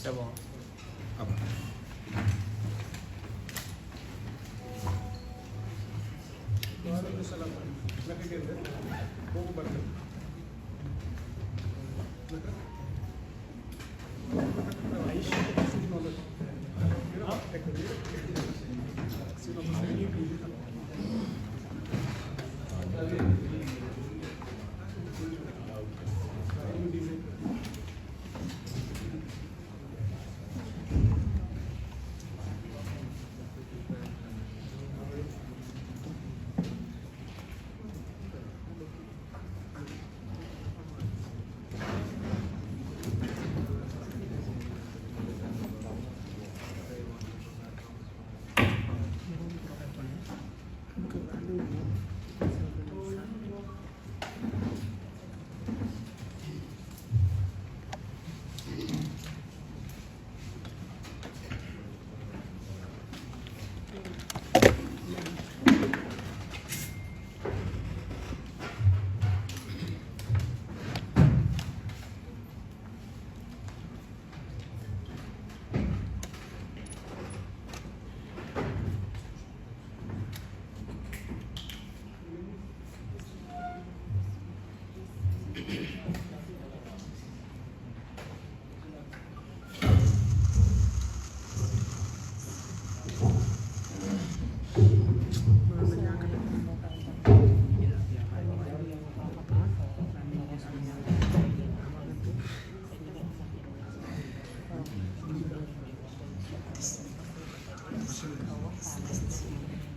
C'est bon. Ah.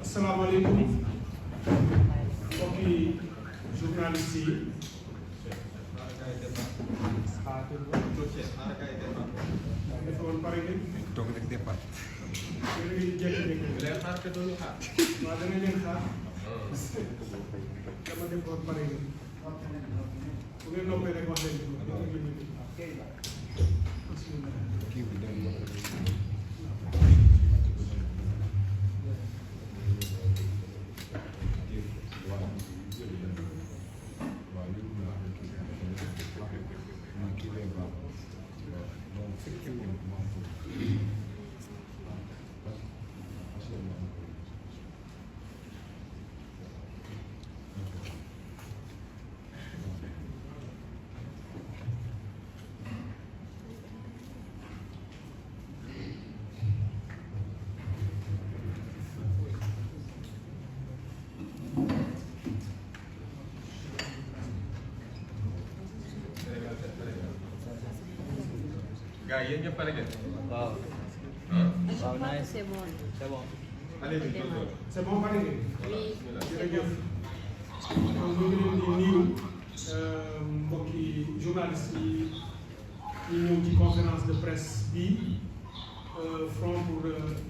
asalaamaaleykum mbokki journaliste yi dafa woon pare ngeen toog rek départ. yéen a ngi jékki-jékki leen xaar te doonu xaar waaw dana leen xaar dama defoon pare ngeen bu ngeen noppee rek wax leen kii bi dem gars yéen ñëpp pare ngeen. Waaw. Waaw nice. C'est bon. C'est bon. allez-y c'est bon pare ngeen Oui. jërëjëf donc ñu ngi leen di nuyu mbokki journaliste yi ñëw ci conférence de presse bi Front pour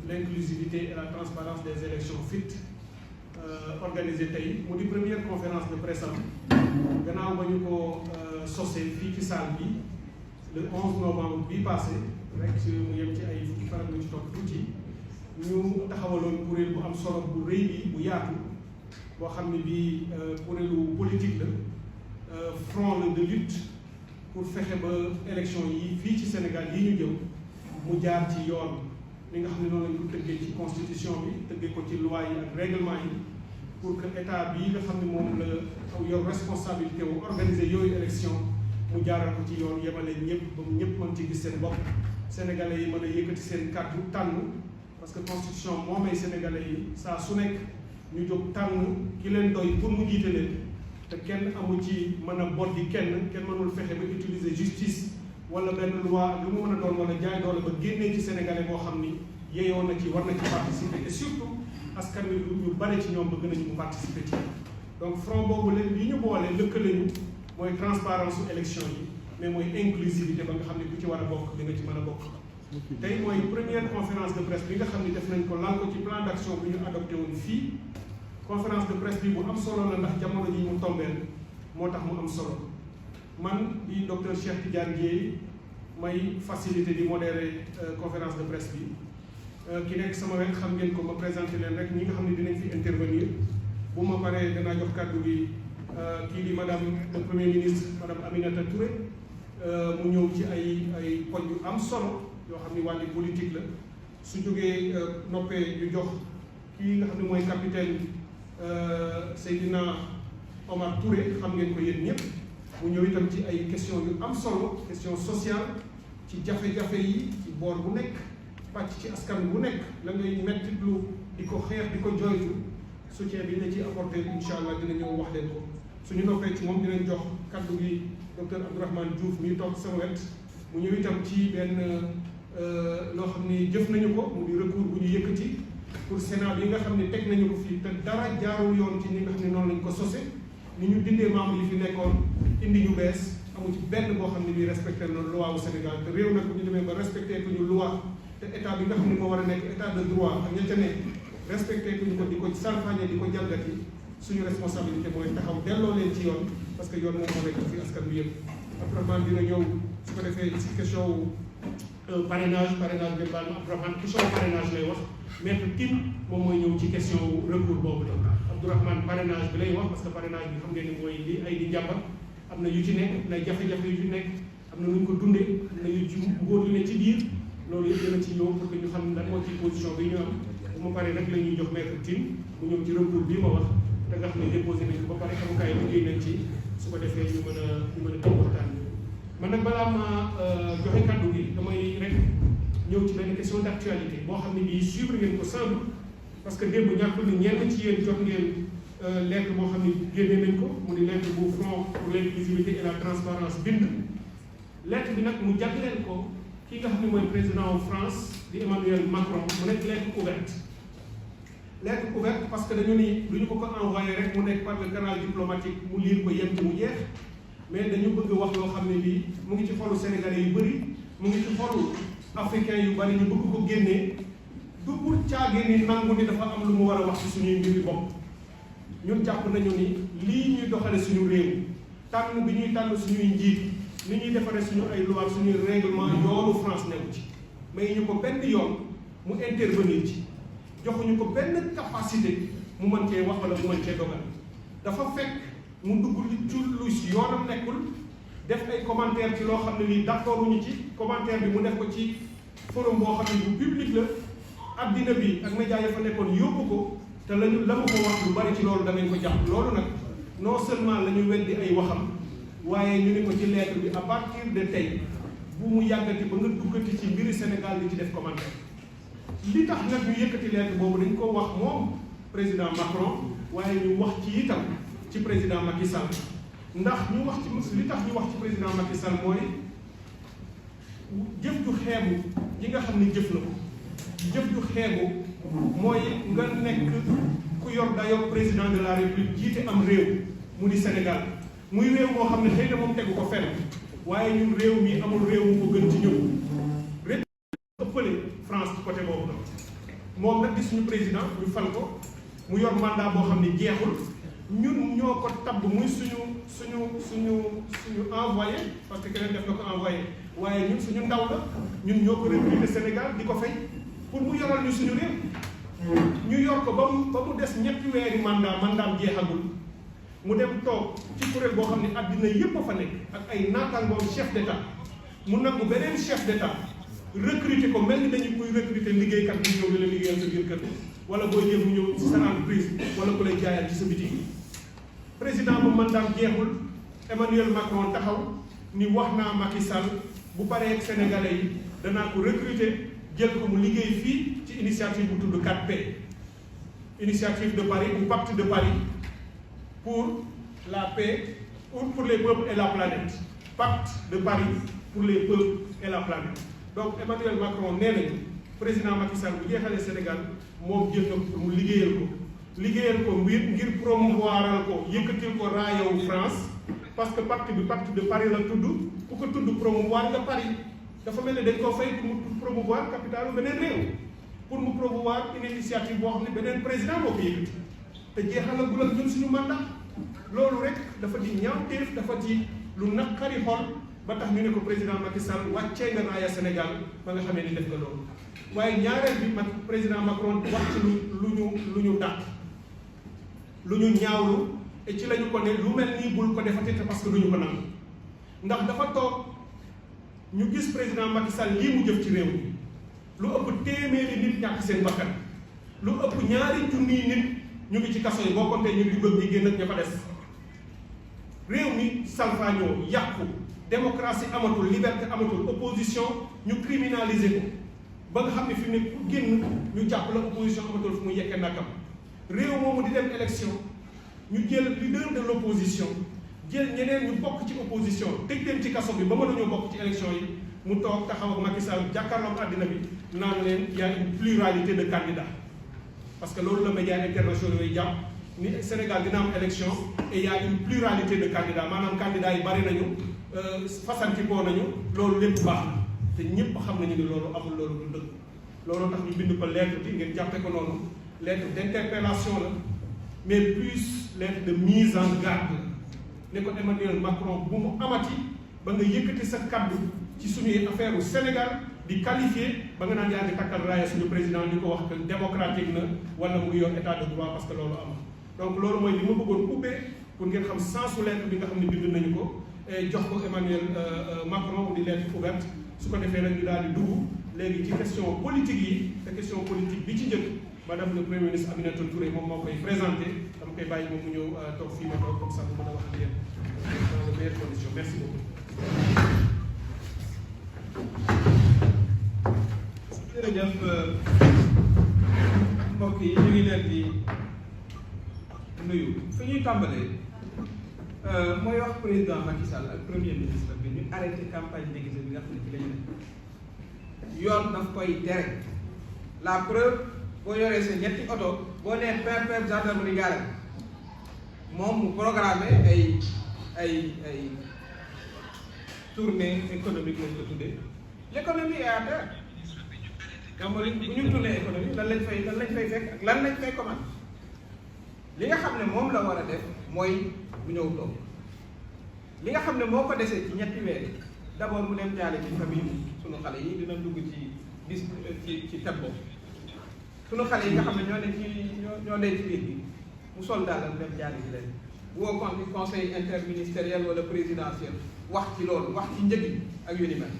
l'inclusivité et la transparence des élections FIT organisé tey mu di première conférence de presse am gannaaw ba ñu ko sosee fii ci salle bi le 11 novembre bii passé rek ci mu yem ci ay fukki fan ñu ci toog tuuti ñu taxawaloon kuréel bu am solo bu rëy bi bu yaatu boo xam ne bii kuréelu politique la front la de lutte pour fexe ba élection yi fii ci Sénégal yi ñu jëm mu jaar ci yoon li nga xam ne noonu lañ ko tëggee ci constitution bi tëggee ko ci loi yi ak règlement yi pour que état bii nga xam ne moom la yor responsabilité wu organiser yooyu élection mu jaaral ko ci yoon yemale ñëpp ba ñëpp mën ci gis seen bopp sénégalais yi mën a yëkkati seen kàddu tànn parce que constitution moo may sénégalais yi saa su nekk ñu jóg tànn ki leen doy pour mu jiite leen te kenn amu ci mën a boddi kenn mënul fexe ba utiliser justice wala benn loi lu mu mën a doon wala jaay doole ba génnee ci sénégalais boo xam ni yeyoon na ci war na ci participer et surtout askan wi ñu bare ci ñoom bëgg nañu mu participer ci donc front boobu leen li ñu boole lëkkale ñu mooy transparence su élection yi mais mooy inclusivité ba nga xam ne ku ci war a bokk di nga ci mën a bokk tey mooy première conférence de presse bi nga xam ne def nañ ko lal ko ci plan d'action bi ñu adopté woon fii conférence de presse bi bu am solo la ndax jamono ji mu tombeel moo tax mu am solo man di docteur Cheikh Tidiane Dièye may facilité di modérer conférence de presse bi ki nekk sama wet xam ngeen ko ma présenté leen rek ñi nga xam ne dinañ fi intervenir bu ma paree danaa jox kàddu gi kii di madame le premier ministre madame Aminata Touré mu ñëw ci ay poñ yu am solo yoo xam ni wàllu politique la su jógee noppee ñu jox kii nga xam ne mooy capitaine Seydina Omar Touré xam ngeen ko yéen ñëpp mu ñëw itam ci ay question yu am solo question sociale ci jafe-jafe yi ci boor bu nekk pàcc ci askan bu nekk la ngay mettitlu di ko xeex di ko joytu soutien bi ñu la ci apporté incha allah dina ñëw wax leen ko suñu noppee ci moom dinañ jox kaddu gi docteur Abdourahmane Diouf mi toog sama wet mu ñëw itam ci benn loo xam ni jëf nañu ko mu di recours bu ñu yëkkati pour Sénat bi nga xam ne teg nañu ko fii te dara jaarul yoon ci ni nga xam ne noonu lañ ko sose ni ñu dindee membre yi fi nekkoon indi ñu bees amu ci benn boo xam ne bii respecté na loi wu Sénégal te réew nag bu ñu demee ba respecté ko ñu loi te état bi nga xam ne moo war a nekk état de droit ak ña ca nekk respecté ko ñu ko di ko salfaañe di ko jalgati suñu responsabilité mooy taxaw delloo leen ci yoon parce que yoon moom moo nekk fi askan bi yëpp. Abdourahmane dina ñëw su ko defee ci question wu parrainage ngeen baal ma Abdourahmane question parrainage lay wax maître Tine moom mooy ñëw ci question wu recours boobu la Abdourahmane parrainage bi lay wax parce que parrainage bi xam ngeen ni mooy li ay di njàmbat am na yu ci nekk am na jafe-jafe yu ci nekk am na nu ñu ko dundee am na yu ci mbóot yu ne ci biir loolu yëpp dina ci ñëw pour que ñu xam lan moo ci position bi ñu am bu ma paree nag la ñuy jox maître Tine mu ñëw ci recours bii ma wax te nga xam ne déposé nañ ko ba pare avocat yi liggéey nañ ci su ko defee ñu mën a toog waxtaan bi man nag balaa ma joxe kàddu gi damay rek ñëw ci benn question d' actualité boo xam ne bii suivre ngeen ko sans doute parce que démb ñàkkul ni ñenn ci yéen jot ngeen lettre boo xam ne génne nañ ko mu di lettre bu Front pour l'inclusivité et la transparence bind lettre bi nag mu jagleel ko ki nga xam ne mooy président wu France di Emmanuel Macron mu nekk lettre ouverte parce que dañu ni du ñu ko envoyé rek mu nekk par le canal diplomatique mu lire ko yem ci mu jeex mais dañu bëgg wax loo xam ne lii mu ngi ci xolu sénégalais yu bëri mu ngi ci xolu africain yu bëri ñu bëgg ko génnee du pour caagee ni nangu ni dafa am lu mu war a wax ci suñuy mbiri bopp ñun jàpp nañu ni lii ñuy doxale suñu réew tànn bi ñuy tànn suñuy njiit ni ñuy defaree suñu ay loi suñuy règlement yoonu France newu ci mais ñu ko benn yoon mu intervenir ci joxuñu ko benn capacité mu mën cee wax wala mu mën cee dogal dafa fekk mu dugg ci lu yoonam nekkul def ay commentaire ci loo xam ne lii d'accorduñu ci commentaire bi mu def ko ci forum boo xam ne bu public la addina bi ak média ya fa nekkoon yóbbu ko te la ma ko wax lu bari ci loolu danañ ko jàpp loolu nag non seulement la ñu weddi ay waxam waaye ñu ni ko ci lettre bi à partir de tey bu mu yàggati ba nga duggati ci mbiri Sénégal di ci def commentaire li tax nag ñu yëkkati lettre boobu dañ ko wax moom président Macron waaye ñu wax ci itam ci président Macky Sall ndax ñu wax ci li tax ñu wax ci président Macky Sall mooy jëf ju xeebu yi nga xam ne jëf na ko jëf ju xeebu mooy nga nekk ku yor dayoo président de la république jiite am réew mu di Sénégal muy réew moo xam ne xëy na moom tegu ko fenn waaye ñun réew mi amul réew mu ko gën ci ñëw rek ëppale France ci côté boobu noonu moom nag di suñu président ñu fal ko mu yor mandat boo xam ne jeexul ñun ñoo ko tabb muy suñu envoyé parce que keneen def na ko envoyé waaye ñun suñu ndaw la ñun ñoo ko recruté Sénégal di ko fay pour mu yoral ñu suñu réew ñu yor ko ba mu des ñetti weeri mandaam jeexagul mu dem toog ci kuréel boo xam ne addina yépp a fa nekk ak ay naataangoom chef d'état mu nangu beneen chef d'état recruter ko mel ni dañu koy recruter liggéeykat bi ñëw di la liggéeyal sa biir kër wala booy jël mu ñëw ci sa entreprise wala ku lay jaayal ci sa bitig président bu mandaam jeexul Emmanuel Macron taxaw ni wax naa Macky Sall bu paree ak sénégalais yi danaa ko recruter jël ko mu liggéey fii ci initiative bu tudd 4P initiative de Paris ou pacte de Paris pour la paix ou pour les peuples et la planète pacte de Paris pour les peuples et la planète donc Emmanuel Macron nee nañu président Macky Sall bu jeexalee Sénégal moom jël na pour mu liggéeyal ko ngir promouvoiral ko yëkkatil ko raayawu France parce que pacte de Paris la tudd ku ko tudd promouvoir nga Paris dafa mel ne dañ koo fay pour mu promouvoir capitalu beneen réew pour mu promouvoir une initiative boo xam ne beneen président moo ko yëkkati te jeexalagul ak ñun suñu mandat loolu rek dafa di ñaawteef dafa di lu naqari xol ba tax ñu ne ko président Macky Sall wàccee nga raaya Sénégal ba nga xamee ni def nga loolu waaye ñaareel bi président Macron wax ci lu ñu dàq lu ñu ñaawlu et ci la ñu ko ne lu mel nii bul ko defati te parce que du ñu ko nangu ndax dafa toog ñu gis président Macky Sall lii mu jëf ci réew mi lu ëpp téeméeri nit ñàkk seen bakkan lu ëpp ñaari junniy nit ñu ngi ci kaso yi boo compté ñu dugg ñi génn ak ña fa des réew mi salfaañoo yàqu démocratie amatul liberté amatul opposition ñu criminaliser ko ba nga xam ne fi mu ne ku génn ñu jàpp la opposition amatul fu mu yekkee nakam réew moomu di dem élection ñu jël leader de l'opposition jël ñeneen ñu bokk ci opposition tëj leen ci kaso bi ba mënuñoo bokk ci élection yi mu toog taxaw ak Macky Sall jàkkaarloog àddina bi naan leen y a une pluralité de candidats parce que loolu la médias internationaux yi jàpp ni Sénégal dina am élection et y a une pluralité de candidats maanaam candidats yi bari nañu fasantikoo nañu loolu lépp baax na te ñëpp xam nañu ni loolu amul loolu du dëgg loolu tax ñu bind ko lettre bi ngeen jàppe ko noonu lettre d'interpellation la mais plus lettre de mise en garde ne ko Emmanuel Macron bu mu amati ba nga yëkkati sa kaddu ci suñuy affaire u Sénégal di qualifié ba nga naan yaa ngi takkal raaya suñu président di ko wax que démocratique na wala mu ngi yor état de droit parce que loolu am donc loolu mooy li ma bëggoon ubbee pour ngeen xam sensu lettre bi nga xam ne bind nañu ko jox ko Emmanuel Macron mu di lettre ouverte su ko defee nag ñu daal di dugg léegi ci question politique yi te question politique bi ci njëkk madame le premier ministre Aminata Touré moom moo koy présenté dama koy bàyyi moom mu ñëw toog fii ma toog comme ça mu mën a wax ak yéen dans les meilleures conditions merci beaucoup. jërëjëf mbokk yi ñu ngi leen di nuyu fi ñuy tàmbalee mooy wax président Macky Sall ak premier ministre bi ñu arrêté campagne déguisée bi nga xam ne ci lañu ne yoon daf koy tere la preuve boo yoree sa ñetti oto boo nee PPF gendarmerie gaare moom mu programmé ay tournée économique lañ ko tuddee l'économie est à terre donc bu ñu tournée économique lan lañ fay fekk ak lan lañ fay commande li nga xam ne moom la war a def mooy bu ñëw toog li nga xam ne moo ko desee ci ñetti weer d'abord mu dem jaale ci famille sunu xale yi dina dugg ci tembo sunu xale yi nga xam ne ñoo ne ci biir bi mu sol daal mu dem jaale ci leen woo conseil interministériel wala présidentiel wax ci loolu wax ci njëg yi ak yu ni mel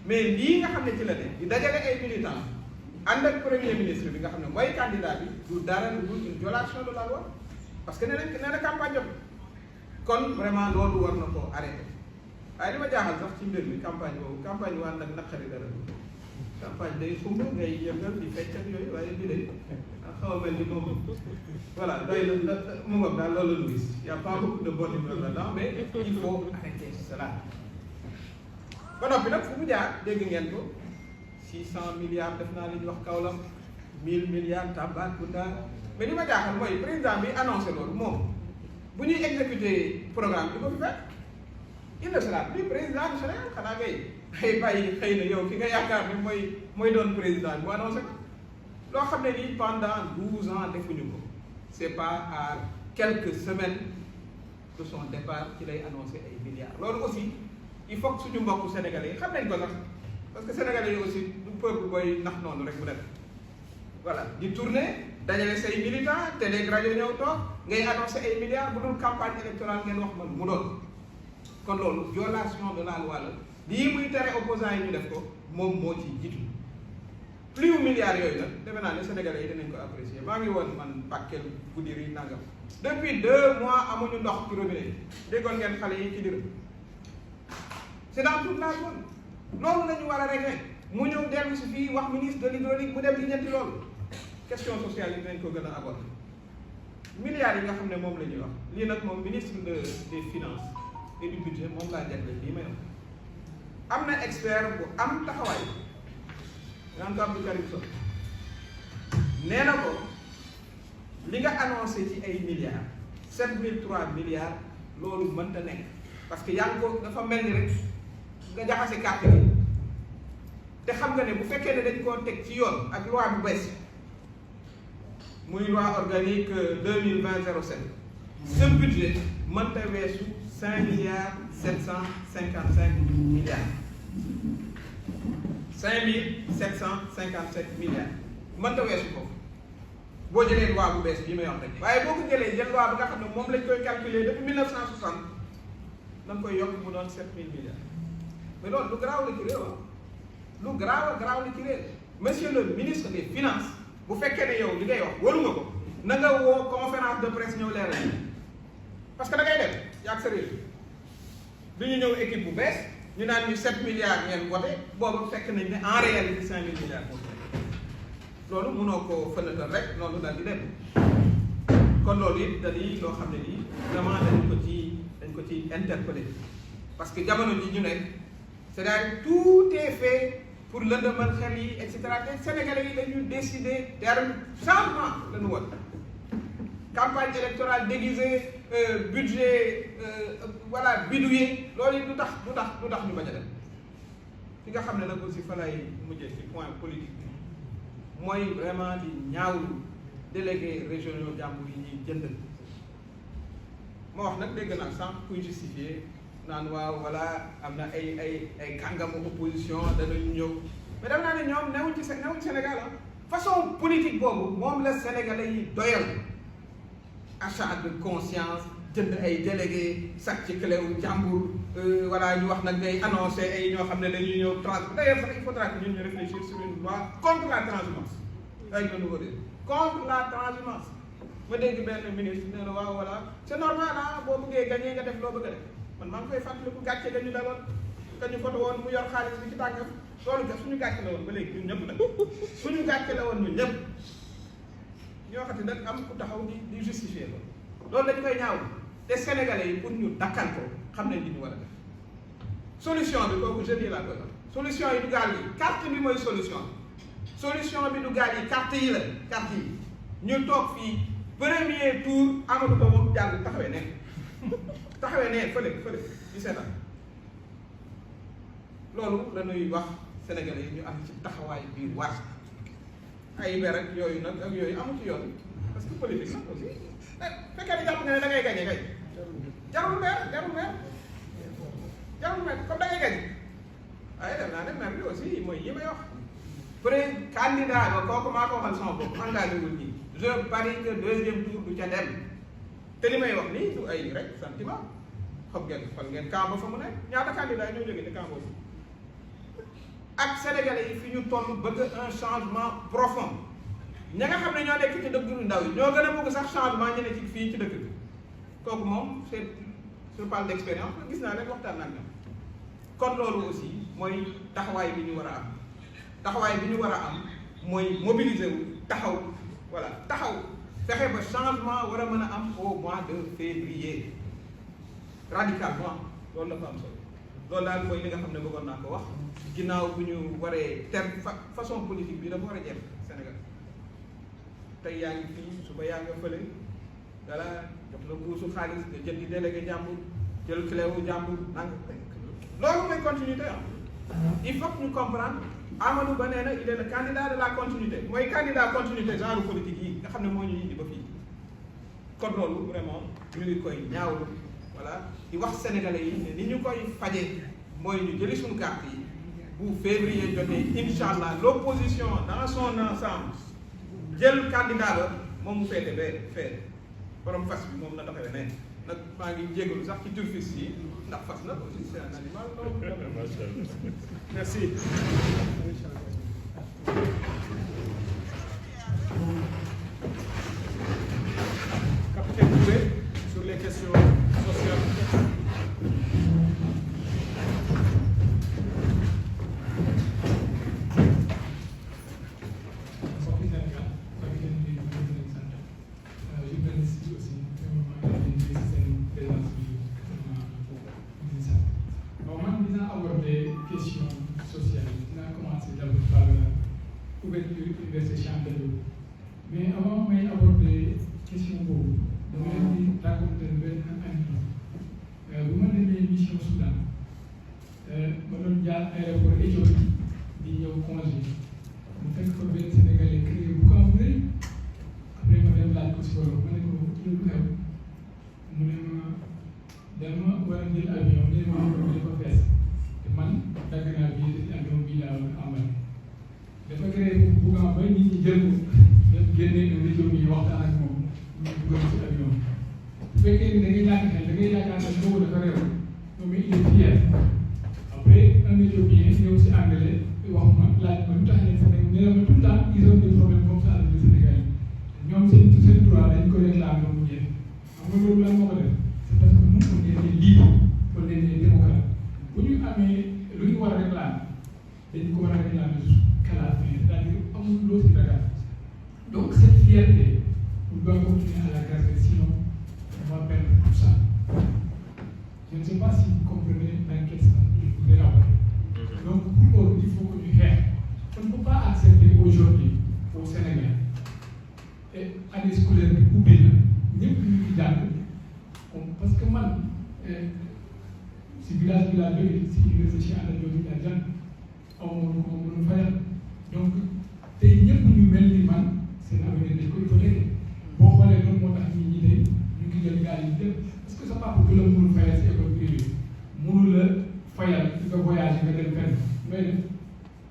mais lii nga xam ne ci la ne di dajale ay militants ànd ak premier ministre bi nga xam ne mooy candidat bi du dara lu dul une violation de la loi parce que nee na campagne jot kon vraiment loolu war na koo arrêté waaye li ma jaaxal sax ci mbir mi campagne boobu campagne waan nag naqari dara campagne day xumb ngay yëngal di fecc ak yooyu waaye bi de xaw a mel ni moom voilà doy na mu ngoog daal loolu la ñu gis y a pas beaucoup de bonne humeur là-dedans mais il faut arrêter cela ba noppi nag fu mu jaar dégg ngeen ko 600 milliards def naa li ñuy wax Kaolack 1000 milliards Tambacounda mais li ma jaaxal mooy président bi annoncé loolu moom bu ñuy exécuter programme bi ko fi fekk il ne sera plus président du Sénégal xanaa ngay ay bàyyi xëy na yow ki nga yaakaar ne mooy doon président bu annoncé ko loo xam ne nii pendant 12 ans defuñu ko c'est pas à quelques semaines de son départ ci lay annoncé ay milliards loolu aussi il faut que suñu mbokku sénégalais yi xam nañ ko sax parce que sénégalais yi aussi du peuple booy nax noonu rek mu def voilà di tourner dajale say militants télé rajo ñëw toog ngay annoncé ay milliards bu dul campagne électorale ngeen wax man mu doon kon loolu violation de la loi la lii muy tere opposants yi ñu def ko moom moo ci jiitu plus milliards yooyu nag defe naa ne sénégalais yi dinañ ko apprécier maa ngi woon man Bakel Goudiri nangam depuis 2 mois amuñu ndox ci robinet déggoon ngeen xale yi ci dira c'est dans toute la zone loolu la ñu war a régler mu ñëw dellu si fii wax ministre de l'hydraulique mu dem li ñetti loolu question sociale yi dinañ ko gën a aborder milliards yi nga xam ne moom la ñuy wax lii nag moom ministre des finances et du budget moom laa jagleel lii may wax am na expert bu am taxawaay naan ko Abdou Karim Sow nee na ko li nga annoncé ci ay milliards 7003 milliards loolu mënta nekk parce que yaa ngi ko dafa mel ni rek nga jaxase carte gi te xam nga ne bu fekkee ne dañ koo teg ci yoon ak loi bu bees muy loi organique 2020-07 ce budget mënta weesu 5 milliards 755 milliards 5757 milliards mënta weesu ko boo jëlee loi bu bees bii may wax rek waaye boo ko jëlee jël loi bi nga xam ne moom lañ koy calculer depuis 1960 da nga koy yokk mu doon 7000 milliards mais loolu lu garaaw la ci réew lu garaaw la ci réew monsieur le ministre des finances bu fekkee ne yow li ngay wax waru nga ko na nga woo conférence de presse ñëw leeral parce que da ngay dem yaag sa réew du ñu ñëw équipe bu bees ñu naan ñu 7 milliards ngeen voté boobu fekk nañ ne en réalité 5 000 milliards moo loolu mënoo ko fënatal rek noonu daal di dem kon loolu it dañuy loo xam ne nii vraiment dañ ko ci interpellé parce que jamono ji ñu nekk c'est-à-dire tout est fait pour lëndëmal xel yi et cetera te Sénégalais yi dañu décider terme changement la ñu war campagne électorale déguisée budget voilà bidouillé loolu it du tax ñu bañ a dem fi nga xam ne nag aussi fa lay mujjee ci point politique bi mooy vraiment di ñaawlu délégué régionaux jàmbur yi ñuy jëndal ma wax nag dégg naa sànq kuy justifier naan waaw voilà am na ay kàngamu opposition danañu ñëw mais dama naa ne ñoom newuñ ci Sénégal ah façon politique boobu moom la Sénégalais yi doyal achat de conscience jënd ay délégué sax ci cléwu jàmbur voilà ñu wax nag day annoncé ay ñoo xam ne dañuy ñëw d'ailleurs sax il faudra que ñun ñu réfléchir sur une loi contre la transhumance avec le nouveau débat contre la transhumance ma dégg benn ministre nee na waaw voilà c'est normal ah boo bëggee gagné nga def loo bëgg a def man maa ngi koy fàttaliku gàcce ga ñu daloon ka ñu foto woon mu yor xaalis bi ci tàngam loolu suñu gàcce la woon ba léegi ñun ñëpp nag suñu gàcce la woon ñun ñëpp ñoo xam ne nag am ku taxaw di justifier ko loolu dañ koy ñaaw te sénégalais yi pour ñu dakkal ko xam ne li ñu war a def solution bi kooku jeudi laa koy wax solution yi du gaal yi carte bi mooy solution bi du gaal yi carte yi la carte yi ñu toog fii premier tour Amadou Ba moom jàll taxawee ne fële ci seetaan loolu la ñuy wax sénégalais yi ñu am ci taxawaay biir war ay ber ak yooyu nag ak yooyu amu ci yoon parce que politique nag aussi fekkee ni jàpp nga ne da ngay gagné kay jarul meer comme da ngay gagné waaye dem naa ne mer bi aussi mooy yi may wax candidat ba kooku maa ko waxal sama bopp engagé wul nii je parie que deuxième tour du ca dem te li may wax nii du ay rek sentiment xam ngeen camp ba fa mu nekk ñaata candidat ñoo jógee ci camp boobu ak sénégalais yi fi ñu toll bëgg un changement profond ña nga xam ne ñoo nekk ci dëkk yu ndaw yi ñoo gën a bëgg sax changement ñu ne ci fii ci dëkk bi kooku moom c'est je parle d'expérience gis naa leen waxtaan naa ñoom kon loolu aussi mooy taxawaay bi ñu war a am mooy mobiliser wu taxaw fexe ba changement war a mën a am au mois de février radicalement loolu la fa am solo loolu daal mooy li nga xam ne bëggoon naa ko wax ginnaaw bu ñu waree façon politique bi dafa war a jeex Sénégal tey yaa ngi fii suba yaa nga fële voilà jox la guusu xaalis nga jël di délégué jàmbur jël cléwu jàmbur nanga loolu mooy continuité il faut que ñu comprendre Amadou Ba nee na il est le candidat de la continuité mooy candidat continuité genre politique yi nga xam ne moo ñu indi ba fii kon loolu vraiment ñu ngi koy ñaawlu voilà di wax sénégalais yi ne ni ñu koy fajee mooy ñu jëli suñu carte yi bu février jotee incha allah l'opposition dans son ensemble jël candidat ba moom mu féete fee borom fas bi moom na taxawee ne nag maa ngi jégalu sax ci turfis yi ndax fas nag aussi c'est un animal merci. Capitaine Touré sur les questions sociales. Mais avant may aborder question boobu dama leen di raconter benn anecdote bu ma demee mission Soudan ma doon jaar aéroport Éthiopie di ñëw congé mu fekk fa benn Sénégalais créé bu ko am rëy après ma dem laaj ko si wolof ma ne ko lu xew mu ne ma dama war a jël avion ne ma dafa fees te man dagg naa bi avion bii laa war a amal dafa créé bu ko am ba nit ñi jël ko dem génne rajo bi waxtaan ak moom ñu dugal ci avion bu fekkee ni da ngay ñàkk xel da ngay yaakaar ne boobu dafa réew moom il est fier après nga loolu lan moo ko def c'est parce que nous on est des libres on est des démocrates bu ñu amee lu ñu war a réclamer dañ ko war a réclamer jusqu'à la fin c'est-à-dire amul loo si ragal donc cette fierté on doit continuer à la garder sinon on va perdre tout ça je ne sais pas si vous comprenez dans quel sens je voudrais avoir donc pour loolu il faut que ñu xeex on ne peut pas accepter aujourd'hui au Sénégal et année scolaire bi ubbi na ñëpp ñu ngi jàng parce que man si village bi laa jógee si université Cheikh Anta Diop bi laa jàng aw ma lu ko mën a fayal donc tey ñëpp ñu mel ni man seen avenir dañ ko hypothéquer boo xoolee loolu moo tax nit ñi tey ñu ngi jël gaal yi def parce que sa papa bu la mënul fayal si école privée mënul la fayal nga voyage nga dem fenn ngay def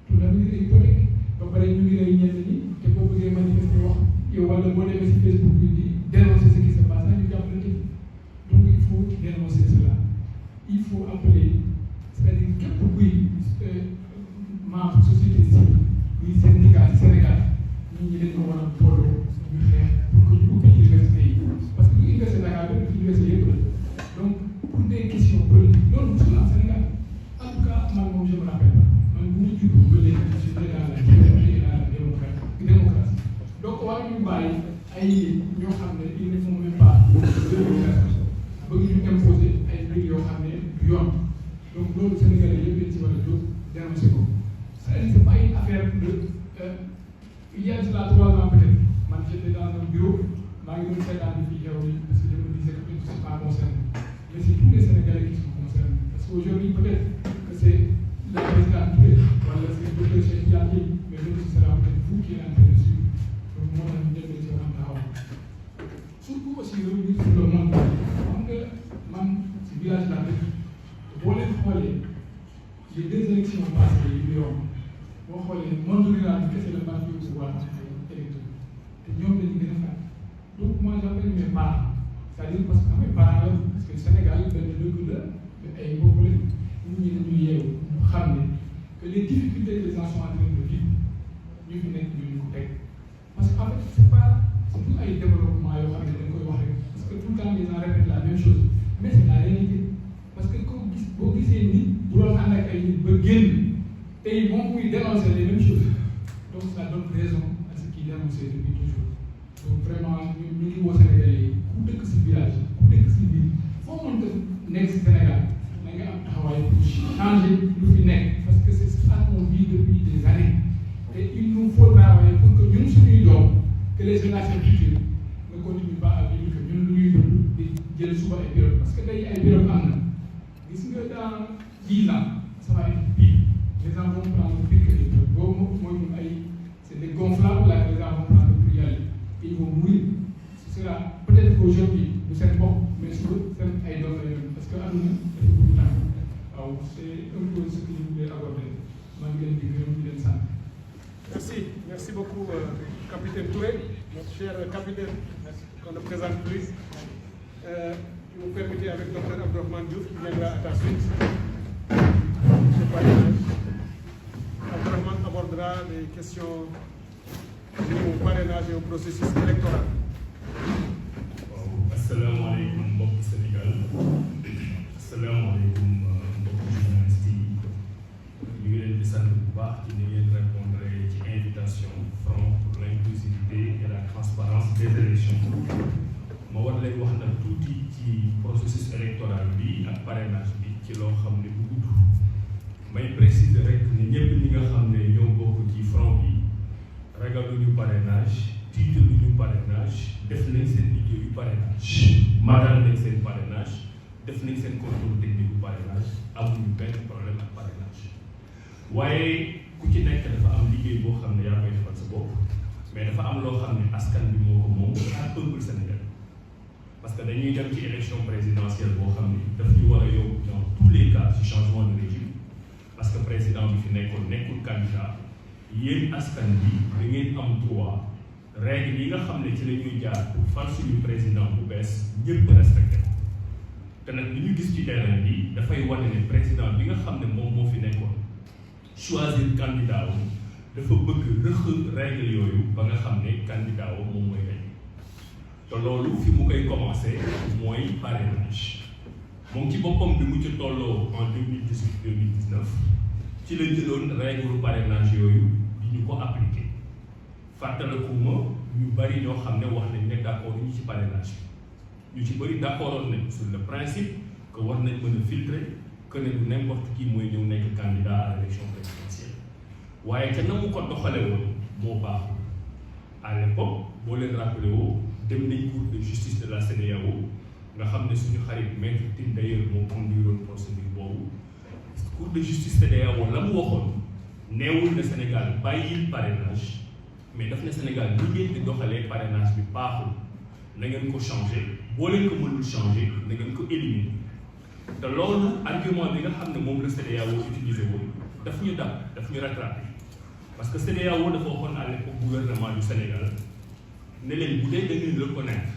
tout l'avenir est hypothéqué ba pare ñu ngi lay ñenn ñi te boo bëggee manifester wax yow wala boo demee si Facebook bi di dénoncer ce qui se passe ñu jàppale tëj donc il faut dénoncer cela il faut appeler c'est-à-dire képp kuy membre société civile muy syndicat ci Sénégal nit ñi dañ ko war a booloo ñu xeex pour que ñu ubbi université yi parce que université Dakar bi université yëpp la donc pour des questions politiques loolu mosul am Sénégal en tout cas man moom je me rappelle pas man bu ñu juddoo ba léegi je suis dans la démocratie donc war ñu bàyyi ay ñoo xam ne ils ne font même pas bëgg ñu imposer ay mbir yoo xam ne du yoon donc loolu Sénégalais yëpp dañ ci war a jóg dénoncer ko c'est pas une affaire de il y a cela 3 ans peut-être man j'étais dans un bureau maa ngi doon seetaan bi fii yow parce que je me disais que je ne suis pas concerné mais c'est tous les Sénégalais qui sont concernés parce qu'aujourd'hui peut-être que c'est le président Touré wala c'est le docteur Cheikh Diagne mais loolu ce sera peut-être vous qui êtes en train de suivre donc moo tax ñu jël ci war a taxaw surtout aussi revenir sur le monde xam nga man ci village la dëkk boo leen xoolee les 2 élections passées yi ñu yomb boo xoolee monde rural bi kese la parti au pouvoir ay électeurs te ñoom dañu gën a fàtte donc moi j'appelle mes parents c'est-à-dire parce que mes parents la parce que Sénégal benn dëkk la ay mbokk lañ nit ñi dañuy yeewu ñu xam ne que les difficultés que les gens sont en train de vivre ñu fi nekk ñu ko teg parce que en fait c'est pas c'est tout ay développement yoo xam ne dañ koy wax rek parce que tout le temps les gens répètent la même chose mais c'est la réalité parce que ko gis boo gisee nit bu doon ànd ak ay nit ba génn tey moom muy dénoncer les mêmes choses donc ça donne raison à ce qu'il dénonçait depuis toujours donc vraiment ñu ngi woo Sénégalais yi ku dëkk si village ku dëkk si ville foo mënta nekk si Sénégal na nga am taxawaay pour changer lu fi nekk parce que c'est ça qu'on vit depuis des années et il nous faut travailler pour que ñun suñuy doom que les générations futures ne continuent pas à vivre que ñun lu ñuy dund di jël suba ay période parce que tey ay période am na gis nga dans 10 ans ça va être pire les gens vont prendre pire que les autres boobu mooy ay c'est des gonflables là les gens vont prendre pour y aller et ils vont mourir ce sera peut-être qu'aujourd'hui du seen bopp mais suba seen ay doom la yoon parce que àdduna dafa bëgg tànk waaw c'est un peu ce que je voulais aborder maa ngi leen di gërëm di leen sant. Merci beaucoup capitaine Touré, notre cher capitaine qu'on ne présente plus. Vous permettez avec Dr Abdourahmane Diouf qui viendra à ta suite. Abdourahmane abordera les questions liées au parrainage et au processus électoral. Asalaamaaleykum mbokki Sénégal asalaamaaleykum mbokki journaliste yi ñu ngi leen di sant bu baax ci ni ngeen répondre ci invitation Front pour l'inclusivité et la transparence des élections ma war leen wax nag tuuti ci processus électoral bi ak parrainage bi ci loo xam ne bu gudd may préciser rek ni ñëpp ñi nga xam ne ñoo bokk ci front bi ragaluñu parrainage tiitaluñu parrainage def nañ seen liggéeyu parrainage maanaam nañ seen parrainage def nañ seen contrôle technique bu parrainage amuñu benn problème ak parrainage waaye ku ci nekk dafa am liggéey boo xam ne yaa koy defal sa bopp mais dafa am loo xam ne askan bi moo ko moom ak peuple sénégalais parce que dañuy dem ci élection présidentielle boo xam ne daf ñu war a yóbbu dans tous les cas ci changement de régime parce que président bi fi nekkoon nekkul candidat yéen askan bi da ngeen am droit règle yi nga xam ne ci la ñuy jaar pour fal suñu président bu bees ñëpp respecté ko te nag li ñu gis ci terrain bi dafay wane ne président bi nga xam ne moom moo fi nekkoon choisir candidat wu dafa bëgg rëq règle yooyu ba nga xam ne candidat wu moom mooy gañ te loolu fi mu koy commencé mooy parrainage moom ci boppam bi mu ci tolloo en 2018-2019 ci la jëloon règle parrainage yooyu di ñu ko appliqué fàttalikuma ñu bari ñoo xam ne wax nañ ne d'accord ñu ci parrainage bi ñu ci bëri d'accordoon nañ sur le principe que war nañ mën a filtrer que ne du n'importe qui mooy ñëw nekk candidat à l'élection présidentielle waaye ca na mu ko doxale woon moo baaxul à l'époque boo leen rappelé woo dem nañ cour de justice de la CEDEAO nga xam ne suñu xarit maître Tine d'ailleurs moo conduiroon procédure boobu cour de justice CEDEAO la mu waxoon neewul ne Sénégal bàyyil parrainage mais daf ne Sénégal li ngeen di doxalee parrainage bi baaxul na ngeen ko changer boo leen ko mënul changer na ngeen ko éliminer te loolu argument bi nga xam ne moom la CEDEAO utilisé woon daf ñu rattrapé parce que CEDEAO dafa waxoon à l'époque gouvernement du Sénégal ne leen bu dee da ngeen reconnaître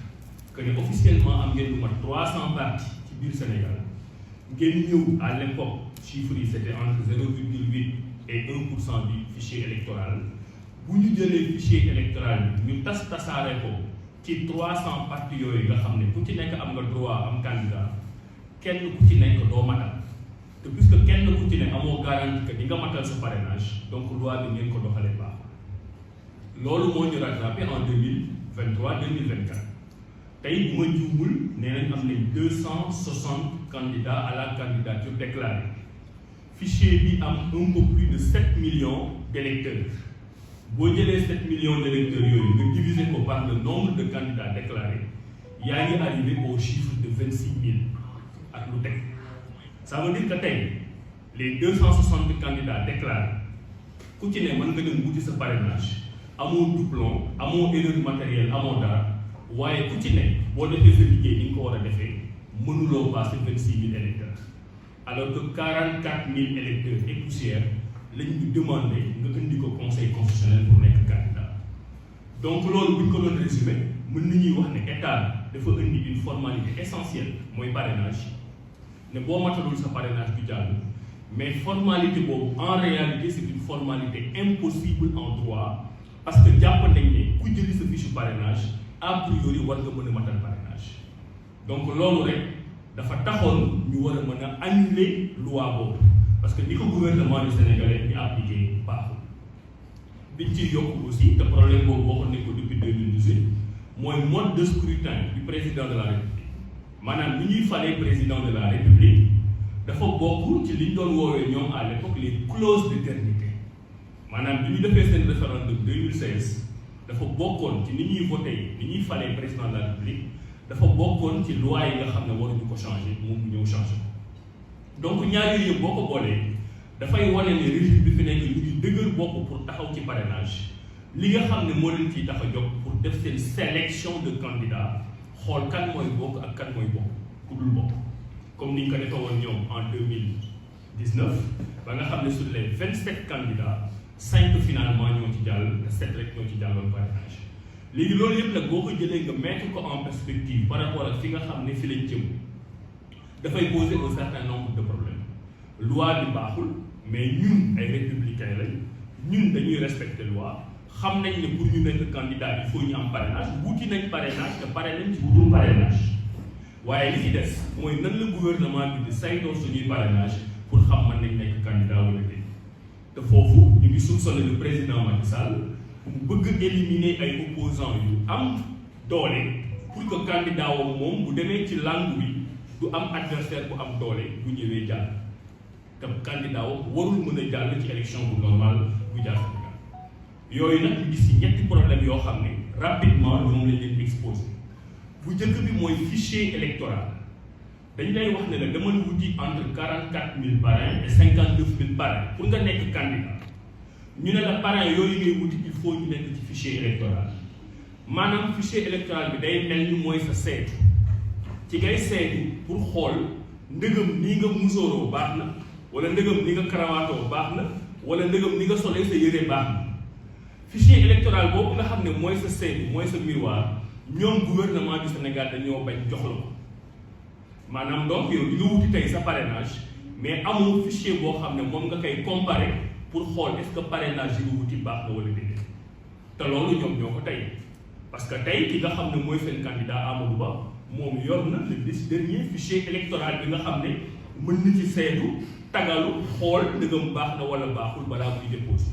que ne officiellement am ngeen lu mat 300 partis ci biir Sénégal ngeen ñëw à l'époque chiffres yi c'était entre 0,8 et 1% du fichier électoral bu ñu jëlee fichier électoral bi ñu tasaare ko ci 300 partis yooyu nga xam ne ku ci nekk am nga droit am candidat kenn ku ci nekk doo matal te puisque kenn ku ci ne amoo garantie que di nga matal sa parrainage donc loi bi ngeen ko doxalee baax loolu moo ñu rattrapé en 2023-2024 tey bu ma juumul nee nañ am nañ 260 candidats à la candidature déclarée fichier bi am un peu plus de 7 millions d'électeurs boo jëlee 7 millions d'électeurs yooyu nga diviser ko par le nombre de candidats déclarés yaa ngi arrivé au chiffre de 26 000 ak lu teg ça veut dire que tey les 260 candidats déclarés ku ci ne mën nga dem wuti sa parrainage amoo doublon amoo erreur matérielle amoo dara waaye ku ci ne boo defee sa liggéey ni nga ko war a defee mënuloo passer 26 000 électeurs alors que 44 000 électeurs et poussière lañ ñu demandé nga indi ko conseil constitutionnel pour nekk candidat donc loolu bu ñu ko doon résumé mën nañuy wax ne état dafa indi une formalité essentielle mooy parrainage ne boo matalul sa parrainage du jàll mais formalité boobu en réalité c'est une formalité impossible en droit parce que jàpp nañ ne ku jëli sa fiche parrainage a priori war nga mën a matal parrainage donc loolu rek dafa taxoon ñu war a mën a annuler loi boobu parce que ni ko gouvernement du Sénégalais ñu appliqué baaxul biñ ciy yokk aussi te problème boobu waxoon nañ ko depuis 2018 mooy mode de scrutin du président de la République maanaam ni ñuy falee président de la République dafa bokk ci li ñu doon woowee ñoom à l'époque les clauses d'éternité maanaam bi ñu defee seen référendum 2016 dafa bokkoon ci ni ñuy voté ni ñuy falee président de la République dafa bokkoon ci loi yi nga xam ne waruñu ko changer moom mu ñëw changer donc ñaar yooyu yëpp boo ko boolee dafay wane ne régime bi fi nekk ñu ngi dëgër bopp pour taxaw ci parrainage li nga xam ne moo leen ciy tax a jóg pour def seen sélection de candidats xool kan mooy bokk ak kan mooy bokk ku dul bokk comme ni ñu ko defee woon ñoom en 2019 ba nga xam ne sur les 27 candidats 5 finalement ñoo ci jàll 7 rek ñoo ci jàlloon parrainage léegi loolu yëpp nag boo ko jëlee nga mettre ko en perspective par rapport ak fi nga xam ne fi lañ jëm dafay poser un certain nombre de problèmes loi bi baaxul mais ñun ay républicains lañ ñun dañuy respecter loi xam nañ ne pour ñu nekk candidat il faut ñu am parrainage wuti nañ parrainage te pare nañ ci wutum parrainage waaye li ci des mooy nan la gouvernement bi di saytoo suñuy parrainage pour xam man nañ nekk candidat wala déet te foofu ñu ngi soupçonné le président Macky Sall mu bëgg éliminer ay opposants yu am doole pour que candidat wam moom bu demee ci langue bi du am adversaire bu am doole bu ñëwee jàll te candidat wam warul mën a jàll ci élection bu normal bu jaar Sénégal yooyu nag ñu gis ci ñetti problème yoo xam ne rapidement ñoom lañ leen exposé bu njëkk bi mooy fichier électoral dañ lay wax ne la dama wuti entre 44 000 parrains et 59 000 parrains pour nga nekk candidat ñu ne la parrains yooyu ngay wuti il faut ñu nekk ci fichier électoral maanaam fichier électoral bi day mel ni mooy sa seetu ci ngay seetu pour xool ndëgëm ni nga musooroo baax na wala ndëgëm ni nga karawaatoo baax na wala ndëgëm ni nga solee sa yére baax na fichier électoral boobu nga xam ne mooy sa seetu mooy sa miroir ñoom gouvernement du Sénégal dañoo bañ jox la ko maanaam donc yow di nga wuti tey sa parrainage mais amul fichier boo xam ne moom nga koy comparer pour xool est-ce que parrainage yi nga wuti baax na wala déedéet te loolu ñoom ñoo ko tey parce que tey ki nga xam ne mooy seen candidat Amadou Ba moom yor na le dernier fichier électoral bi nga xam ne mën na ci seetu tagalu xool dëggam baax na wala baaxul balaa muy déposé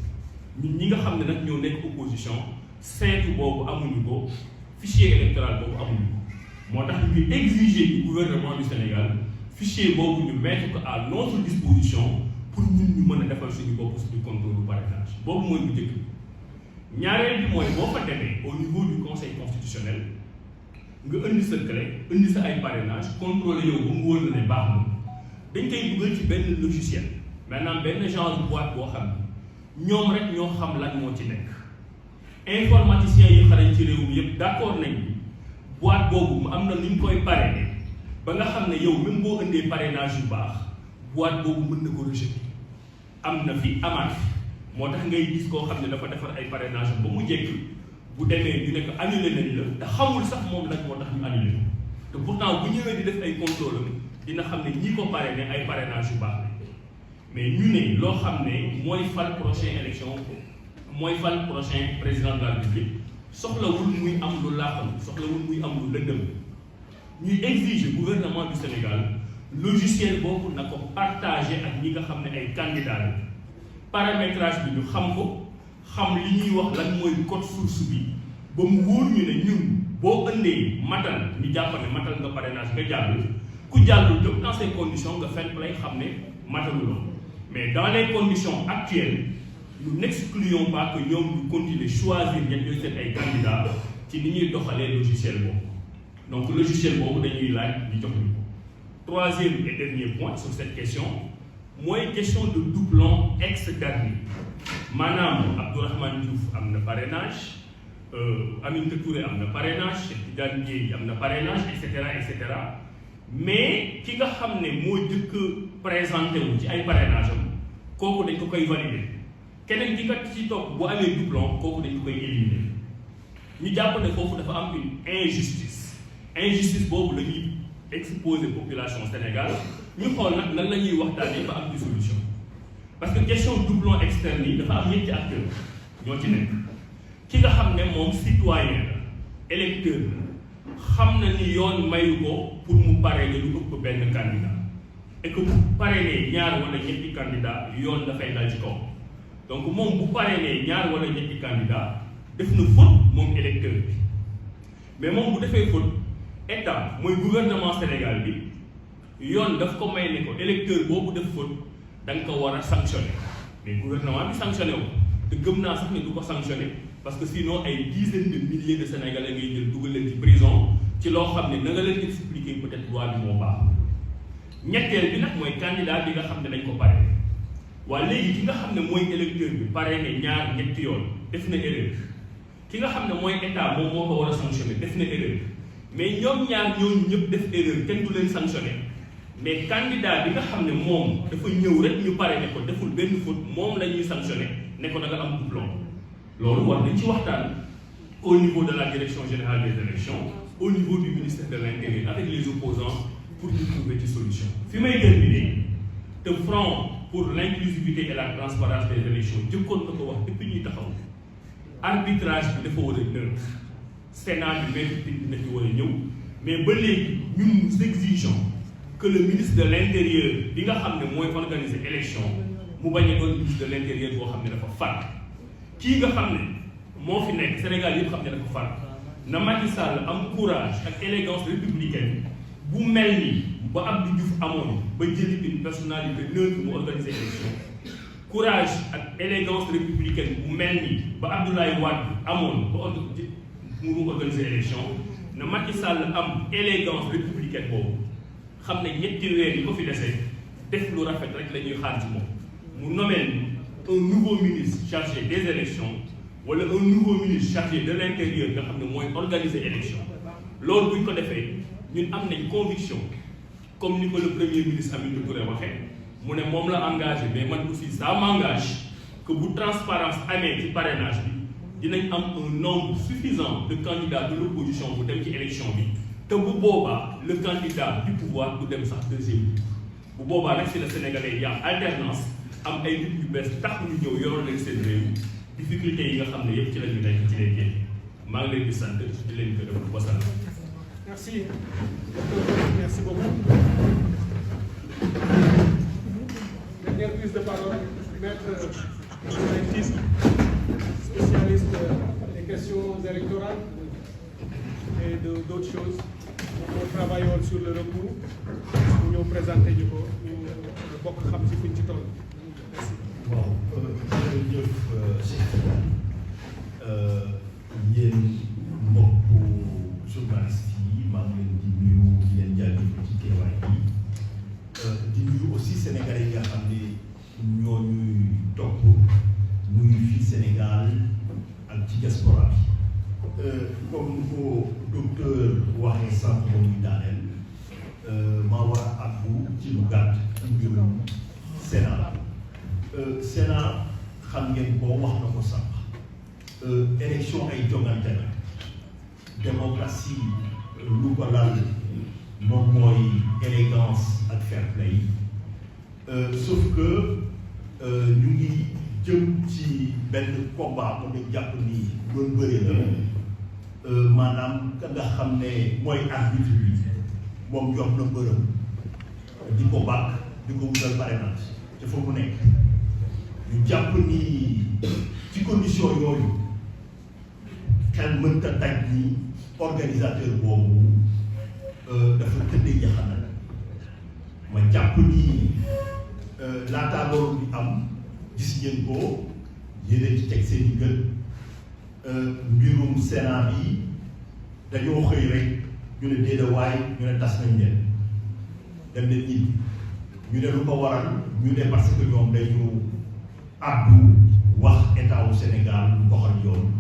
ñun ñi nga xam ne nag ñoo nekk opposition seetu boobu amuñu ko fichier électoral boobu amuñu ko moo tax ñu exiger du gouvernement du Sénégal fichier boobu ñu mettre ko à notre disposition pour ñun ñu mën a defal suñu bopp suñu contrôle parrainage boobu mooy bu njëkk bi ñaareel bi mooy boo fa demee au niveau du conseil constitutionnel nga indi sa clé indi sa ay parrainage contrôlé yow ba mu wóor la ne baax na dañ koy dugal ci benn logiciel maanaam benn genre boîte boo xam ne ñoom rek ñoo xam lan moo ci nekk informaticiens yi xarañ ci réew mi yëpp d'accord nañ ni boîte boobu mu am na nu ñu koy parrainer ba nga xam ne yow même boo indee parrainage yu baax boîte boobu mën na ko rejeter am na fi amaat fi moo tax ngay gis koo xam ne dafa defar ay parrainage ba mu jekk bu demee ñu ne ko annulé nañ la te xamul sax moom nag moo tax ñu annulé ko te pourtant bu ñëwee di def ay contrôle dina xam ne ñi ko parrainé ay parrainage yu baax mais ñu ne loo xam ne mooy fal prochaine élection mooy fal prochain président de la République soxlawul muy am lu laaxal soxlawul muy am lu lëndëm ñuy exiger gouvernement du Sénégal logiciel boobu na ko partagé ak ñi nga xam ne ay candidats la paramétrage bi ñu xam ko xam li ñuy wax lan mooy code source bi ba mu wóor ñu ne ñun boo ëndee matal ñu jàpp ne matal nga parrainage nga jàll ku jàllul te dans ces conditions nga fenn lay xam ne mataluloo mais dans les conditions actuelles nous n'excluons pas que ñoom ñu continuer choisir ñen ñooy seen ay candidats ci ni ñuy doxalee logiciel boobu donc logiciel boobu dañuy laaj ñu jox ñu ko. Troisième et dernier point sur cette question mooy question de doublon ex-Garni maanaam Abdourahmane Diouf am na parrainage Aminata Touré am na parrainage Cheikh Tidiane Dièye am na parrainage et cetera mais ki nga xam ne moo jëkk présenté wu ci ay parrainage am kooku dañ ko koy valider keneen ki kat ci topp bu amee doublon kooku dañ ko koy éliminer ñu jàpp ne foofu dafa am une injustice boobu la ñuy exposer population Sénégal ñu xool nag nan la ñuy waxtaanee ba am ci solution parce que question doublon externe yi dafa am ñetti acteurs ñoo ci nekk ki nga xam ne moom citoyen la électeur la xam na ni yoon mayu ko pour mu parrainer lu ëpp benn candidat et que bu parrainer ñaar wala ñetti candidat yoon dafay dal ci kaw donc moom bu parrainer ñaar wala ñetti candidat def na faute moom électeur bi mais moom bu defee faute état mooy gouvernement Sénégal bi yoon daf ko may ne ko électeur boobu def faute da nga ko war a sanctionner mais gouvernement bi sanctionné ko te gëm naa sax ne du ko sanctionner parce que sinon ay dizaines de milliers de Sénégalais ngay jël dugal leen ci prison ci loo xam ne na nga leen expliquer peut-être loi bi moo baax ñetteel bi nag mooy candidat bi nga xam ne dañ ko parrainé waaye léegi ki nga xam ne mooy électeur bi parrainé ñaar ñetti yoon def na erreur ki nga xam ne mooy état moom moo ko war a sanctionner def na erreur mais ñoom ñaar ñooñu ñëpp def erreur kenn du leen sanctionner mais candidat bi nga xam ne moom dafa ñëw rek ñu parrainé ko deful benn faute moom la ñuy sanctionner ne ko da nga am doublon loolu war nañ ci waxtaan au niveau de la direction générale des élections au niveau du ministère de l'Intérieur avec les opposants pour ñu trouver ci solution fi may terminer te Front pour l'inclusivité et la transparence des élections jëkkoon na ko wax depuis ñuy taxaw arbitrage bi dafa war a neutre Sénat bi maître dina ci war a ñëw mais ba léegi ñun nous exigeons que le ministre de l'Intérieur bi nga xam ne mooy organiser élection mu bañ a doon ministre de l'Intérieur boo xam ne dafa far kii nga xam ne moo fi nekk Sénégal yëpp xam ne dafa far na Macky Sall am courage ak élégance républicaine bu mel ni ba Abdou Diouf amoon ba jëli une personnalité neutre mu organiser élection courage ak élégance républicaine bu mel ni ba Abdoulaye Wade amoon ba mu organiser élection na Macky Sall am élégance républicaine boobu xam ne ñetti weer yi ko fi desee def lu rafet rek la ñuy xaar ci moom mu nommer un nouveau ministre chargé des élections wala un nouveau ministre chargé de l'intérieur nga xam ne mooy organiser élection loolu bu ñu ko defee ñun am nañ conviction comme ni ko le premier ministre Aminata Touré waxee mu ne moom la engagé mais man aussi ça m'engage que bu transparence amee ci parrainage bi dinañ am un nombre suffisant de candidats de l'opposition bu dem ci élection bi te bu boobaa le candidat du pouvoir du dem sax deuxième bu boobaa nag si le Sénégalais yi am alternance am ay nit yu bees tax ñu ñëw yoroon leen seen réew difficulté yi nga xam ne yëpp ci la ñu nekk ci lay génn maa ngi leen di sant di leen gërëm wasal. Merci. Merci beaucoup. Dernière prise de parole, Maître Tine, spécialiste des questions électorales et d'autres choses. Nous travaillons sur le recours. Nous nous présentons du coup. Nous bokk xam ci fuñ ci toll. Merci. Waaw jërëjëf yéen mbokku journaliste yi maa ngi leen di nuyu di leen jaajëfal ci teewaay bi di nuyu aussi sénégalais yi nga xam ne ñoo ñuy topp muy fii Sénégal ak ci diaspora bi comme ko docteur waxee sànq moom ñu daaneel maa war a àddu ci lu gàtt ci mbirum Sénat Sénat xam ngeen ko wax na ko sànq élection ay jongante la démocratie lu ko lal moom mooy élégance ak fair play sauf que ñu ngi jëm ci benn combat mu ne jàpp ni doon bëri la maanaam ka nga xam ne mooy arbitre bi moom jox na mbërëm di ko bàkk di ko wutal parrainage te fa mu nekk ñu jàpp ni ci condition yooyu xel mënta taj ni organisateur boobu dafa tëddee jaxanal ma jàpp ni laataa loolu bi am gis ngeen ko yéen ci teg seen i gën mbirum Sénat bi dañoo xëy rek ñu ne déedéewaay ñu ne tas nañ leen dem leen ñibbi ñu ne lu ko waral ñu ne parce que ñoom dañu àddu wax état wu Sénégal lu doxal yoon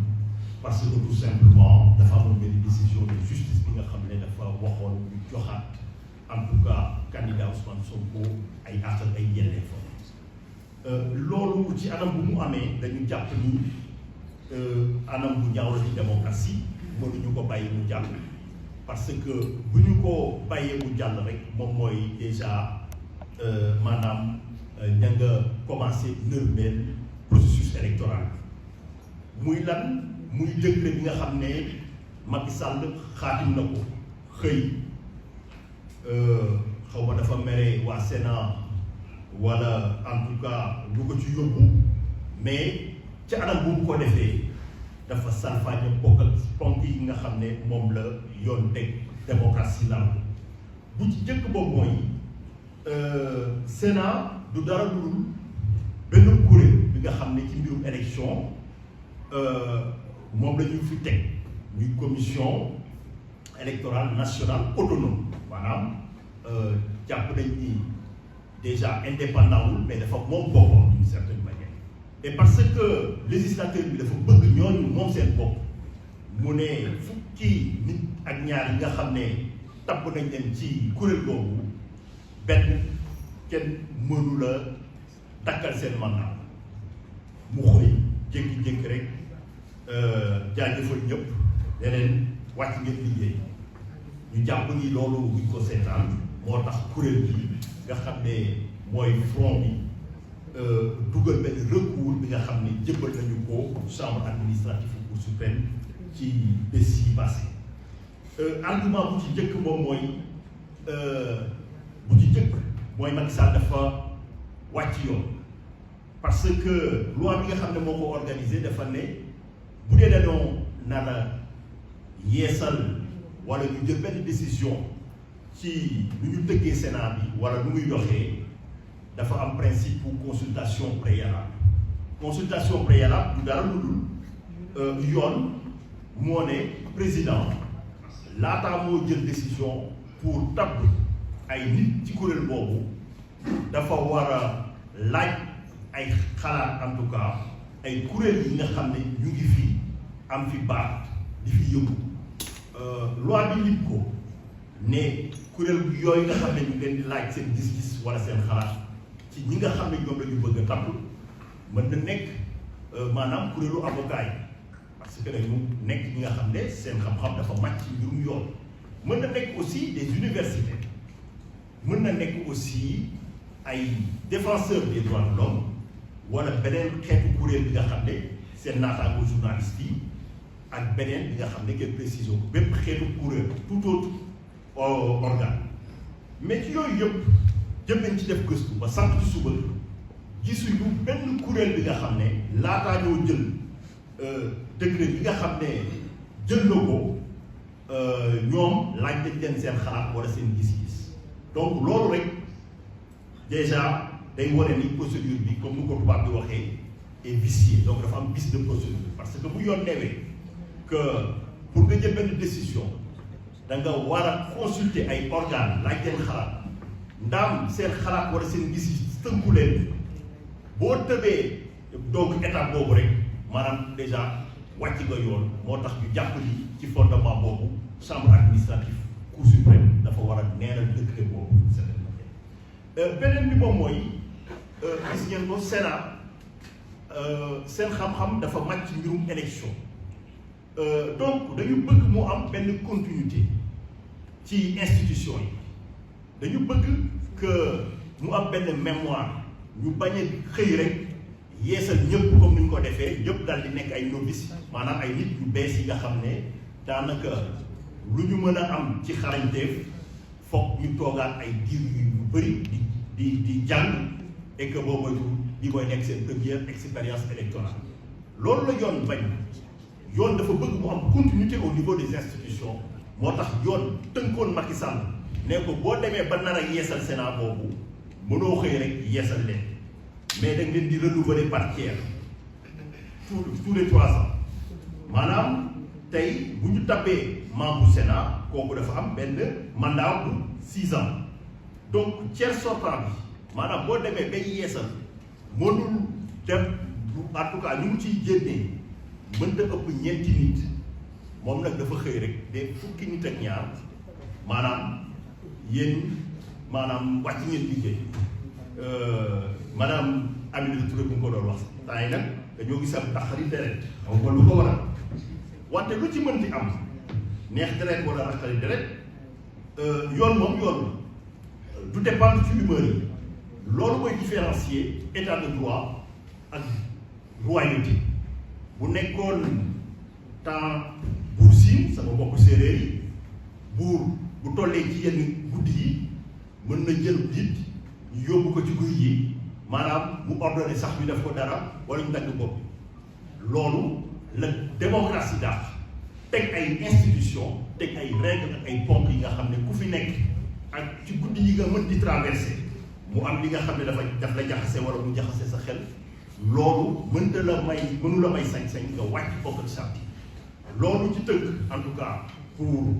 parce que tout simplement dafa amoon benn décision de justice bi nga xam ne dafa waxoon ñu joxaat en tout cas candidat Ousmane Sonko ay àq ak ay yelleefam loolu ci anam bu mu amee dañu jàpp ni anam bu ñaaw la ci démocratie mënuñu ko bàyyi mu jàll parce que bu ñu ko bàyyee mu jàll rek moom mooy déjà maanaam ña nga commencé nërmeel processus électoral muy lan muy décret bi nga xam ne Macky Sall xaatim na ko xëy xaw ma dafa mere waa Sénat wala en tout cas lu ko ci yóbbu mais ci anam bu mu ko defee dafa salfaañe ponk yi nga xam ne moom la yoon teg démocratie la bu ci jëkk boobu mooy Sénat du dara dul benn kuréel bi nga xam ne ci mbirum élection moom la ñu fi teg ñuy commission électorale nationale autonome maanaam jàpp nañ ni déjà indépendant wul mais dafa moom boppam d'une certaine manière et parce que législateur bi dafa bëgg ñooñu moom seen bopp mu ne fukki nit ak ñaar yi nga xam ne tabb nañ leen ci kuréel boobu benn kenn mënu la takkal seen mandat mu xëy jékki-jékki rek jaajëfal ñëpp leneen wàcc ngeen liggéey ñu jàpp ni loolu buñ ko seetaan moo tax kuréel bi nga xam ne mooy front bi dugal benn recours bi nga xam ne jëbbal nañu ko chambre administrative Cour suprême ci bés yi passé argument bu ci njëkk moom mooy Macky Sall dafa wàcc yoon parce que loi bi nga xam ne moo ko organisé dafa ne bu dee dañoo nar a yeesal wala ñu jël benn décision ci nu ñu tëggee Sénat bi wala nu muy doxee dafa am principe pour consultation préalable du dara lu dul yoon moo ne président laataa moo jël décision pour tabb ay nit ci kuréel boobu dafa war a laaj ay xalaat en tout cas ay kuréel yi nga xam ne ñu ngi fi am fi baat di fi yëngu loi bi nit ko ne kuréel yooyu nga xam ne ñu leen di laaj seen gis-gis wala seen xalaat ci ñi nga xam ne ñoom la ñu bëgg a tabb mën na nekk maanaam kuréelu avocat yi parce que dañu nekk ñi nga xam ne seen xam-xam dafa màcc ci mbirum yoon mën na nekk aussi des universités mën na nekk aussi ay défenseurs des droits de l'homme wala beneen xeetu kuréel bi nga xam ne seen naataango journalistes yi ak beneen bi nga xam ne kenn précisé ko bépp xeetu kuréel tout autre organe mais ci yooyu yëpp jëm nañ ci def gëstu ba sant ci suba gisuñu benn kuréel bi nga xam ne laataa ñoo jël décret bi nga xam ne jël na ko ñoom laaj nañ leen seen xalaat wala seen gis-gis donc loolu rek déjà day wane ni procédure bi comme nu ko tubaab di waxee est viciée donc dafa am vice de procédure parce que bu yoon newee que pour nga jël benn décision da nga war a consulter ay organes laaj leen xalaat ndaam seen xalaat wala seen gis-gis tënku leen boo tëbee donc étape boobu rek maanaam déjà wàcc nga yoon moo tax ñu jàpp ni ci fondement boobu chambre administrative cour suprême dafa war a neenal décret boobu beneen bi moom mooy gis ngeen ko Sénat seen xam-xam dafa màcc mbirum élection donc dañu bëgg mu am benn continuité ci institution yi dañu bëgg que mu am benn mémoire ñu bañ a xëy rek yeesal ñëpp comme ni ñu ko defee ñëpp daal di nekk ay novice maanaam ay nit yu bees yi nga xam ne daanaka lu ñu mën a am ci xarañteef foog ñu toogaat ay diir yu bëri di jàng et que boo moytu di mooy nekk seen première expérience électorale loolu la yoon bañ yoon dafa bëgg mu am continuité au niveau des institutions moo tax yoon tënkoon Macky Sall ne ko boo demee ba nar a yeesal Sénat boobu mënoo xëy rek yeesal leen mais da ngeen di renouveler par tiers tous les 3 ans maanaam tey bu ñu tabbee membre Sénat kooku dafa am benn mandat bu 6 ans donc tiers sortant bi maanaam boo demee bay yeesal mënul dem en tout cas ñu mu ciy génnee mënta ëpp 4 nit moom nag dafa xëy rek de fukki nit ak ñaar maanaam yéen maanaam wàcc ngeen liggéey madame Aminata Touré bu nga ko doon wax temps yi nag dañoo gis am taxari deret xaw ma lu ko waral wante lu ci mën di am neex deret wala naqari deret yoon moom yoon du dépendre ci humeur yi loolu mooy différencier état de droit ak royauté bu nekkoon temps buur siin sama mbokk séeréer yi buur bu tollee ci yenn guddi yi mën na jël nit ñu yóbbu ko ci guy yi maanaam mu ordonné sax ñu def ko dara wala ñu dagg bopp loolu la démocratie daal teg ay institution teg ay règles ak ay ponk yi nga xam ne ku fi nekk ak ci guddi yi nga mën di traversé mu am li nga xam ne daf la jaxase wala mu jaxase sa xel loolu mënta la may mënu la may sañ-sañ nga wàcc bokk ci sarti loolu ci tënk en tout cas pour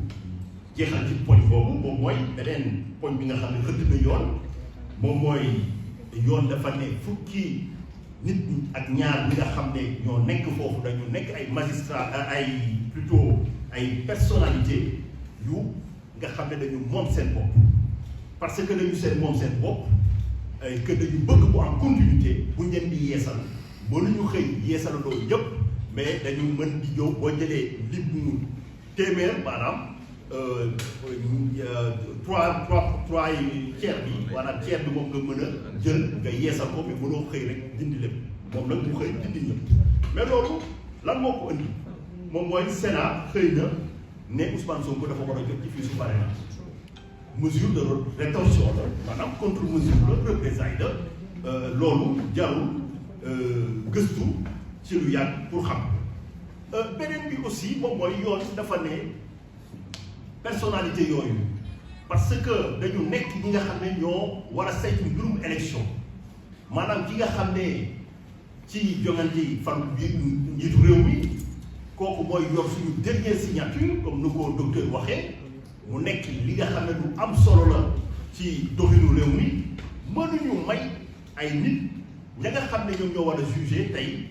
jeexal ci poñ boobu moom mooy beneen poñ bi nga xam ne xëdd na yoon moom mooy yoon dafa ne fukki nit ñi ak ñaar ñi nga xam ne ñoo nekk foofu dañu nekk ay magistrat ay plutôt ay personnalité yu nga xam ne dañu moom seen bopp parce que dañu seen moom seen bopp que dañu bëgg bu am continuité bu ngeen di yeesal mënuñu xëy yeesalandoo yëpp mais dañu mën di ñëw boo jëlee lim téeméer maanaam trois yi tiers bi maanaam tiers bi moom nga mën a jël nga yeesal ko mais mënoo xëy rek dindi lépp moom nag mu xëy dindi ñëpp mais loolu lan moo ko indi moom mooy Sénat xëy na ne Ousmane Sonko dafa war a jot ci fii su parrainage mesure de rétorsion la maanaam contre mesure la représailles la loolu jarul gëstu ci lu yàgg pour xam beneen bi aussi moom mooy yoon dafa ne personnalité yooyu parce que dañu nekk ñi nga xam ne ñoo war a saytu mbirum élection maanaam ki nga xam ne ci jongante yi fan bi njiitu réew mi kooku mooy yor suñu dernière signature comme nu ko docteur waxee mu nekk li nga xam ne du am solo la ci doxinu réew mi mënuñu may ay nit ña nga xam ne ñoom ñoo war a jugé tey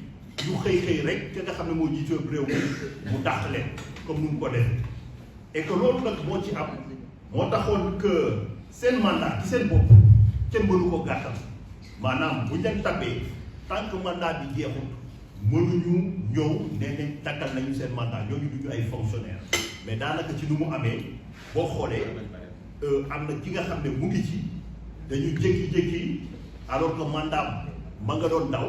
ñu xëy rek ka nga xam ne moo jiite réew mi mu dàq leen comme nu mu ko def et que loolu nag moo ci am moo taxoon que seen mandat ci seen bopp kenn mënu ko gàttal maanaam bu ñu leen tabbee tant que mandat bi jeexul mënuñu ñëw nee nañ takkal nañu seen mandat ñooñu duñu ay fonctionnaire mais daanaka ci nu mu amee boo xoolee am na ki nga xam ne mu ngi ci dañu jékki-jékki alors que mandat ma nga doon daw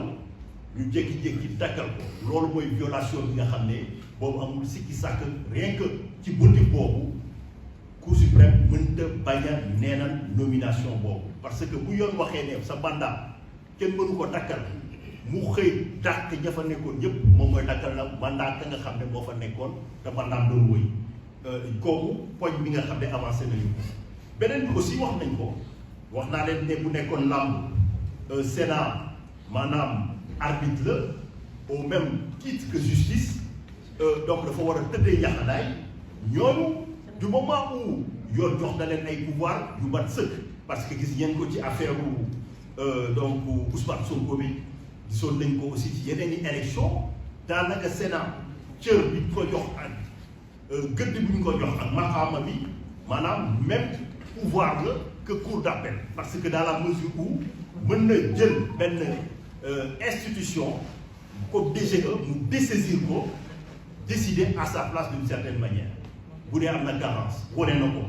ñu jékki-jékki dakkal ko loolu mooy violation bi nga xam ne boobu amul sikki sàkk rien que ci bunti boobu Cour suprême mënta bañ a neenal nomination boobu parce que bu yoon waxee ne sa mandat kenn mënu ko dakkal mu xëy dàq ña fa nekkoon ñëpp moom mooy dakkal na mandat ka nga xam ne moo fa nekkoon te mandat doon wëy kooku poñ bi nga xam ne avancé nañu ko beneen bi aussi wax nañ ko wax naa leen ne bu nekkoon làmb Sénat maanaam arbitre la au même titre que justice donc dafa war a tëddee yaxanaay ñooñu du moment où yoon jox na leen ay pouvoir yu mat sëkk parce que gis ngeen ko ci affaire donc Ousmane Sonko bi gisoon nañ ko aussi ci yeneen i élection daanaka Sénat cër bi ñu ko jox ak gëdd bi ñu ko jox ak maqaama bi maanaam même pouvoir la que cour d'appel parce que dans la mesure où mën na jël benn institution comme DGE mu dessaisir ko décider à sa place d'une certaine manière bu dee am na carence wane na ko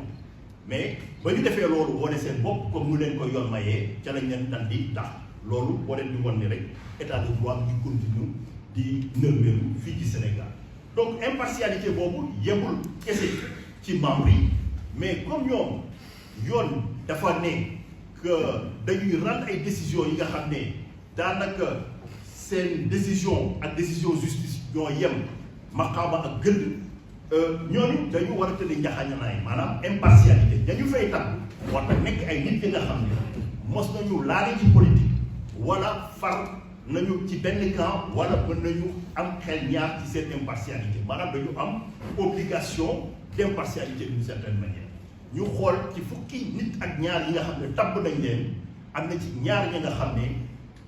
mais ba ñu defee loolu wane seen bopp comme mu leen ko yoon mayee ca lañ leen dal di tax loolu boo leen di wan ni rek état de droit di continue di nërmeelu fii ci Sénégal donc impartialité boobu yemul kese ci membres yi mais comme ñoom yoon dafa ne que dañuy rendre ay décisions yi nga xam ne daanaka seen décision ak décision justice ñoo yem maqaama ak gëdd ñooñu dañu war a tëddee njaxañanaay maanaam impartialité dañu fay tax war na nekk ay nit yi nga xam ne mos nañu laale ci politique wala far nañu ci benn camp wala mën nañu am xel ñaar ci seen impartialité maanaam dañu am obligation d'impartialité d'une certaine manière ñu xool ci fukki nit ak ñaar yi nga xam ne tabb nañ leen am na ci ñaar ñi nga xam ne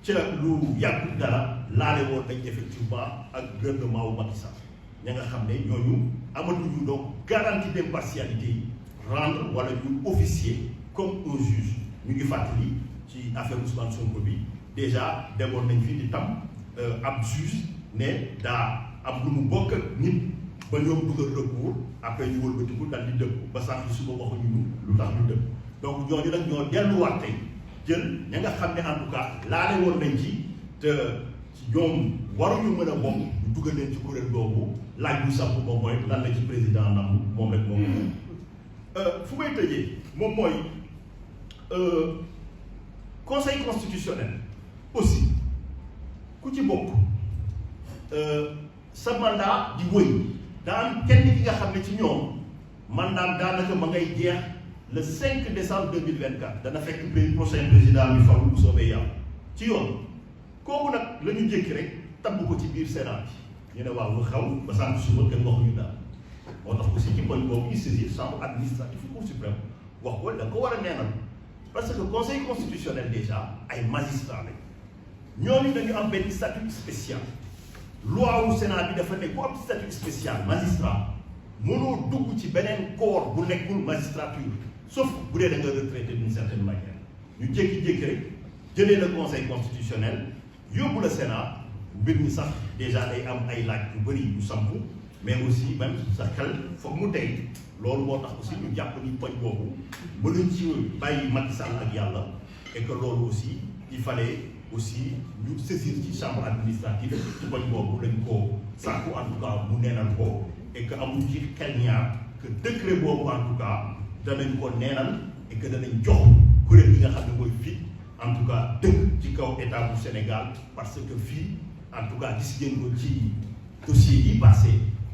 ca lu yàggu dara laale woon nañ effectivement ak gouvernement wu Macky Sall ña nga xam ne ñooñu amatuñu donc garantie d'impartialité yi rendre wala ñu officier comme un juge ñu ngi fàttali ci affaire Ousmane Sonko bi déjà demoon nañ fi di tam ab juge ne daa am lu mu bokk ak nit ba ñoom dugal recours après ñu wëlbatiku dal di dëpp ba sànq suba waxuñu lu tax ñu dëpp donc ñooñu nag ñoo delluwaat tey jël ña nga xam ne en tout cas laale woon nañ ci te ñoom waruñu mën a bokk ñu dugal leen ci kuréel boobu laaj bu samp moom mooy lan la ci président nam moom rek moom fu may tëjee moom mooy conseil constitutionnel aussi ku ci bokk sa mandat di wëy daan kenn ki nga xam ne ci ñoom mandat daanaka ma ngay jeex le 5 décembre 2024 dana fekk prochain président bi faru bu soobee yàlla ci yoon kooku nag la ñu jékki rek tabb ko ci biir Sénat bi ñu ne waaw lu xaw ba sànq suba kenn waxuñu daal moo tax aussi ci poñ boobu il saisir chambre administrative Cour suprême wax ko da nga ko war a neenal parce que conseil constitutionnel déjà ay magistrats lañ ñooñu dañu am benn statut spécial loi wu Sénat bi dafa ne ku am statut spécial magistrat mënoo dugg ci beneen corps bu nekkul magistrature sauf bu dee da nga retraité d'une certaine manière ñu jékki-jékki rek jëlee le conseil constitutionnel yóbbu la Sénat mbir mi sax déjà day am ay laaj yu bëri yu sampu mais aussi même sa xel foog mu tey loolu moo tax aussi ñu jàpp ni poñ boobu mënuñ ci bàyyi Macky Sall ak yàlla et que loolu aussi il fallait aussi ñu saisir ci chambre administrative ci poñ boobu dañ ko sàkku en tout cas mu neenal ko et que amuñ ci xel ñaar que décret boobu en tout cas danañ ko neenal et que danañ jox kuréel yi nga xam ne mooy fit en tout cas dëgg ci kaw état bu Sénégal parce que fii en tout cas gis ngeen ko ci dossier yi passé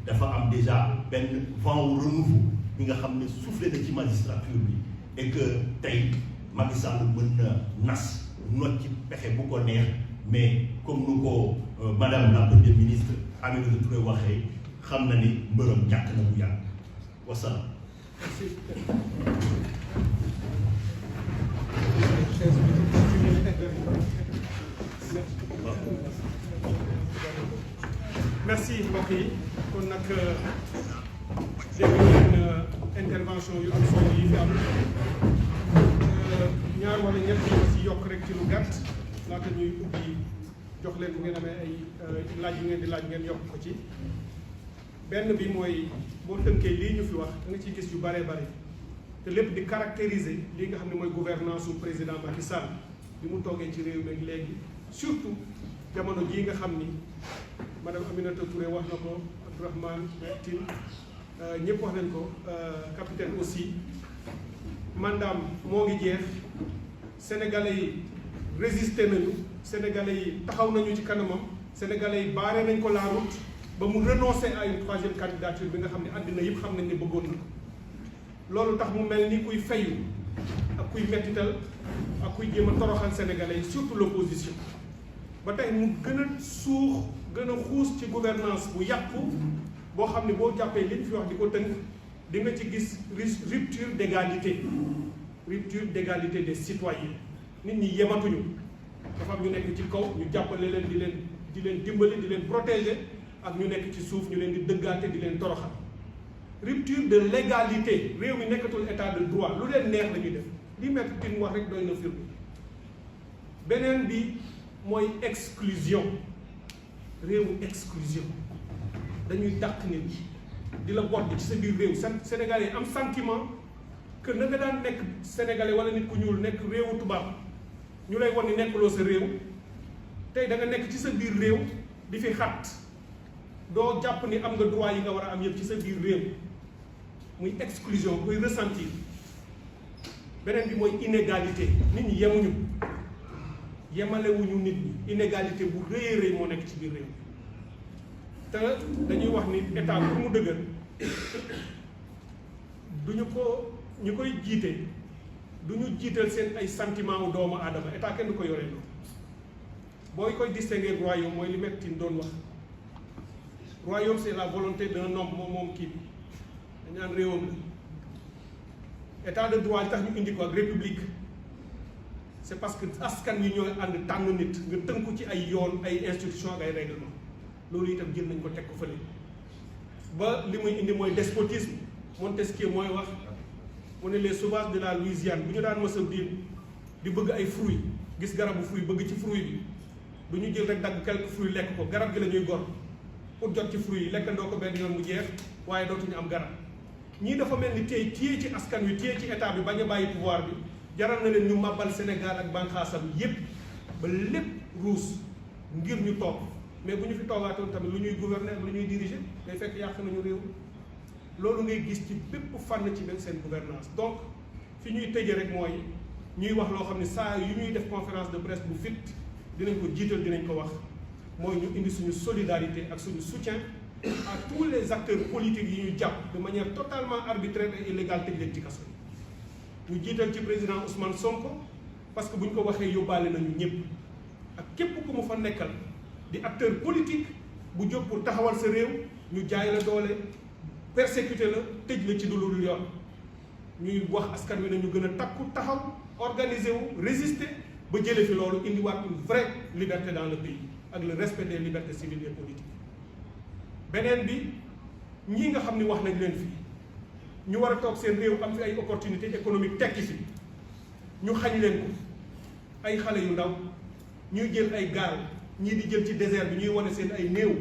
dafa am déjà benn vent wu renouveau bi nga xam ne soufflé na ci magistrature bi et que tey Macky Sall mën na nas not ci pexe bu ko neex mais comme nu ko madame la première ministre Aminata Touré waxee xam na ni mbërëm ñàkk na bu yàgg wasalaam. merci mbokk yi kon nag dégg ngeen intervention yu am solo yi fi am ñaar wala ñett yi ci yokk rek ci lu gàtt laata ñuy ubbi jox leen bu ngeen amee ay laaj yu ngeen di laaj ngeen yokk ko ci benn bi mooy boo tënkee lii ñu fi wax da nga ciy gis yu bëree bëri te lépp di caractériser li nga xam ne mooy gouvernance su président Macky Sall bi mu toogee ci réew mi léegi surtout jamono jii nga xam ni madame Aminata Touré wax na ko, Abdourahmane Tine ñëpp wax nañ ko, capitaine aussi mandaam moo ngi jeex. Sénégalais yi résisté nañu, Sénégalais yi taxaw nañu ci kanamam, Sénégalais yi baaree nañ ko la route ba mu renoncer à une troisième candidature bi nga xam ne àddina yëpp xam nañ ne bëggoon na ko. Loolu tax mu mel ni kuy fayu ak kuy mettital ak kuy jéem a toroxal Sénégalais yi, surtout l'opposition. ba tey mu gën a suux gën a xuus ci gouvernance bu yàqu boo xam ne boo jàppee li ñu fi wax di ko tënk di nga ci gis rupture d'égalité des citoyens. Nit ñi yematuñu, dafa am ñu nekk ci kaw ñu jàppale leen di leen dimbali di leen protéger, ak ñu nekk ci suuf ñu leen di dëggaate di leen toroxal. Rupture de l'égalité, réew mi nekkatul état de droit, lu leen neex la ñuy def li Maître Tine wax rek doy na firnde. Beneen bi mooy exclusion, réewu exclusion, dañuy dàq nit ñi di la boot ci sa biir réew. Sénégalais am sentiment que na nga daan nekk sénégalais wala nit ku ñuul nekk réewu tubaab ñu lay wan ni nekkuloo sa réew, tey da nga nekk ci sa biir réew di fi xat, doo jàpp ni am nga droit yi nga war a am yëpp ci sa biir réew, muy exclusion koy ressentir. Beneen bi mooy inégalité, nit ñi yemuñu, yemalewuñu nit ñi, inégalité bu rëy a rëy moo nekk ci biir réew te dañuy wax ni état pour mu dëgër duñu ko ñu koy jiite duñu jiital seen ay sentiment wu doomu aadama. État kenn du ko yoree loolu. booy koy distinguer royaume mooy li Maître Tine doon wax, royaume c'est la volonté d'un homme moom kii bi dañu naan réewam la. État de droit li tax ñu indi ko ak république c'est parce que askan wi ñooy ànd tànn nit nga tënku ci ay yoon, ay institution ak ay règlement. Loolu itam jël nañ ko teg ko fële ba li muy indi mooy despotisme. Montesquieu mooy wax mu ne les sauvages de la Louisiane bu ñu daan mës a di bëgg ay fruits, gis garabu fruit bëgg ci fruit bi du ñu jël rek dagg quelques fruits lekk ko, garab gi la ñuy gor pour jot ci fruit yi lekkandoo ko benn yoon mu jeex waaye dootuñu am garab. ñii dafa mel ni téye ci askan wi, téye ci état bi, bañ a bàyyi pouvoir bi, jaral na leen ñu màbbal Sénégal ak bànqaasam yépp ba lépp ruus ngir ñu toog. Mais bu ñu fi toogaatoon tamit lu ñuy gouverner lu ñuy diriger day fekk yàq nañu réew. Loolu ngay gis ci bépp fànn ci benn seen gouvernance. Donc fi ñuy tëjee rek mooy ñuy wax loo xam ne saa yu ñuy def conférence de presse bu fit dinañ ko jiital, dinañ ko wax mooy ñu indi suñu solidarité ak suñu soutien à tous les acteurs politiques yi ñu jàpp de manière totalement arbitraire et illégale tëj leen ci kaso yi. ñu jiital ci président Ousmane Sonko parce que bu ñu ko waxee yóbbaale nañu ñëpp ak képp ku mu fa nekkal di acteur politique bu jóg pour taxawal sa réew ñu jaay la doole, persécuter la, tëj la ci lu dul yoon. ñuy wax askan wi nañu gën a takku taxaw organiser wu résister ba jële fi loolu indiwaat une vraie liberté dans le pays ak le respect des libertés civiles et politiques. Beneen bi ñii nga xam ni wax nañ leen fii ñu war a toog seen réew am fi ay opportunités économiques tekki fi ñu xañ leen ko, ay xale yu ndaw ñuy jël ay gaal, ñii di jël ci désert bi ñuy wane seen ay néew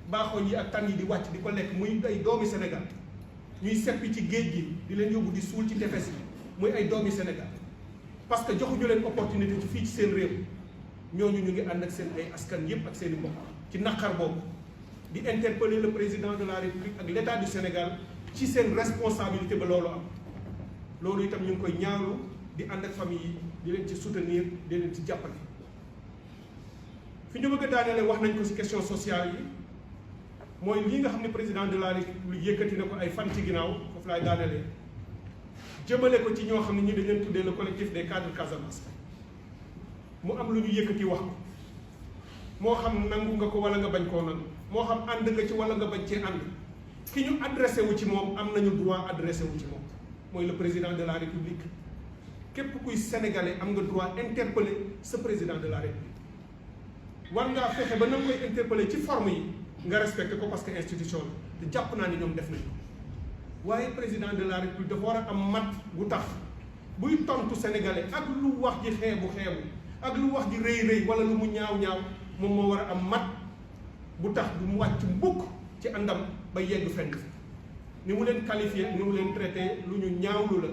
baaxoñ yi ak tan yi di wàcc di ko lekk, muy ay doomi Sénégal. ñuy seppi ci géej gi di leen yóbbu di suul ci tefes yi muy ay doomi Sénégal parce que joxuñu leen opportunité ci fii ci seen réew. ñooñu ñu ngi ànd ak seen ay askan yépp ak seen i mbokk ci naqar boobu di interpeller le président de la République ak l'État du Sénégal ci seen responsabilité ba loolu am. loolu itam ñu ngi koy ñaawlu di ànd ak famille yi di leen ci soutenir di leen ci jàppale. fi ñu bëgg a daaneele wax nañ ko ci question sociale yi mooy lii nga xam ne président de la République yëkkati na ko ay fan ci ginnaaw foofu laay daanelee jëmale ko ci ñoo xam ne ñi dañ leen tuddee le collectif des cadres Casamance. mu am lu ñu yëkkati wax ko moo xam nangu nga ko wala nga bañ koo nangu, moo xam ànd nga ci wala nga bañ cee ànd, ki ñu adressé wu ci moom am nañu droit adressé wu ci moom mooy le président de la République. képp kuy sénégalais am nga droit interpeller ce président de la République. war ngaa fexe ba na nga koy interpeller ci forme yi nga respecté ko parce que institution la te jàpp naa ni ñoom def nañ ko. waaye président de la République dafa war a am mat bu tax buy tontu sénégalais ak lu wax ji xeebu ak lu wax ji rëy rëy wala lu mu ñaaw moom moo war a am mat bu tax du mu wàcc mbukk ci àndam ba yegg fenn ni mu leen qualifié ni mu leen traité lu ñu ñaawlu la,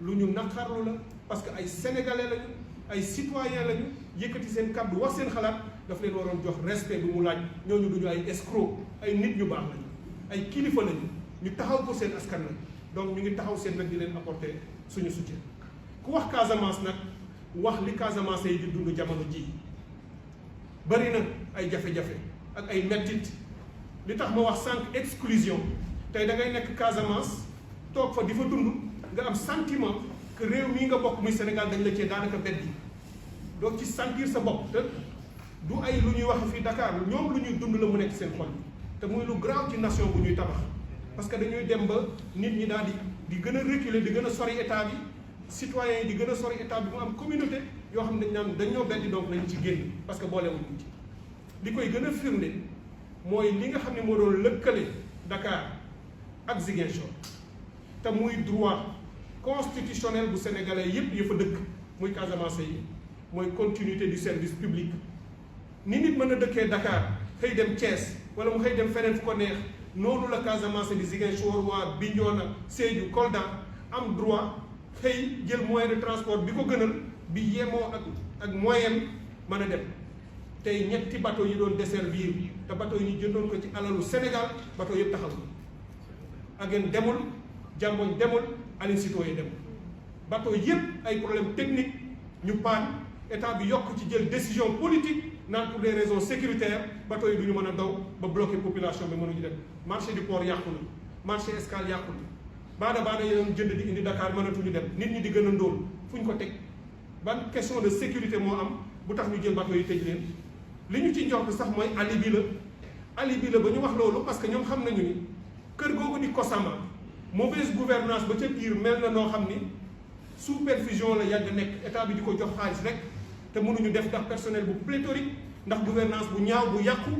lu ñu naqarlu la, parce que ay sénégalais lañu, ay citoyens lañu, yëkkati seen kàddu wax seen xalaat daf leen waroon jox respect bi mu laaj ñooñu duñu ay escroc ay nit ñu baax lañu ay kilifa lañu ñu taxaw pour seen askan la donc ñu ngi taxaw seen nag di leen apporter suñu soutien ku wax Casamance nag wax li Casamance yi di dund jamono ji bari na ay jafe-jafe ak ay mettit li tax ma wax sànq exclusion tey da ngay nekk Casamance toog fa di fa dund nga am sentiment que réew mii nga bokk muy Sénégal dañ la cee daanaka beddi donc ci sentir sa bopp te du ay lu ñuy wax fii Dakar ñoom lu ñuy dund la mu nekk seen xol te muy lu grave ci nation bu ñuy tabax parce que dañuy dem ba nit ñi daal di gën a reculer di gën a sori état bi citoyens yi di gën a sori état bi mu am communauté yoo xam ne dañ naan dañoo beddi donc nañ ci génn parce que boolewuñu ci li koy gën a firnde mooy li nga xam ne moo doon lëkkale Dakar ak Ziguinchor te muy droit constitutionnel bu sénégalais yépp ya fa dëkk muy Casamance yi mooy continuité du service public ni nit mën a dëkkee Dakar xëy dem Thiès wala mu xëy dem feneen fu ko neex noonu la Casamance di Ziguinchor waa Bignona Sédhiou Kolda am droit xëy jël moyen de transport bi ko gënal bi yemoo ak moyen mën a dem tey ñetti bateau yi doon desservir te bateau yi ñu jëndoon ko ci alalu Sénégal bateau yëpp taxaw Agen demul Jamboñ demul Aline Sitoé demul bateau yëpp ay problème technique ñu paan état bi yokk ci jël décision politique naan pour des raisons sécuritaires bateau yi du ñu mën a daw ba bloqué population bi mënuñu dem marché du port yàqu na marché escale yàqu na baada yi doon jënd di indi Dakar mënatuñu dem nit ñi di gën a ndóol fu ñu ko teg ban question de sécurité moo am bu tax ñu jël bateau yi tëj leen li ñu ci njort sax mooy alibi la ba ñu wax loolu parce que ñoom xam nañu ni kër googu di Kosama mauvaise gouvernance ba ca biir mel na noo xam ni sous perfusion la yàgg nekk état bi di ko jox xaalis rek te mënuñu def ndax personnel bu pléthorique ndax gouvernance bu ñaaw bu yàqu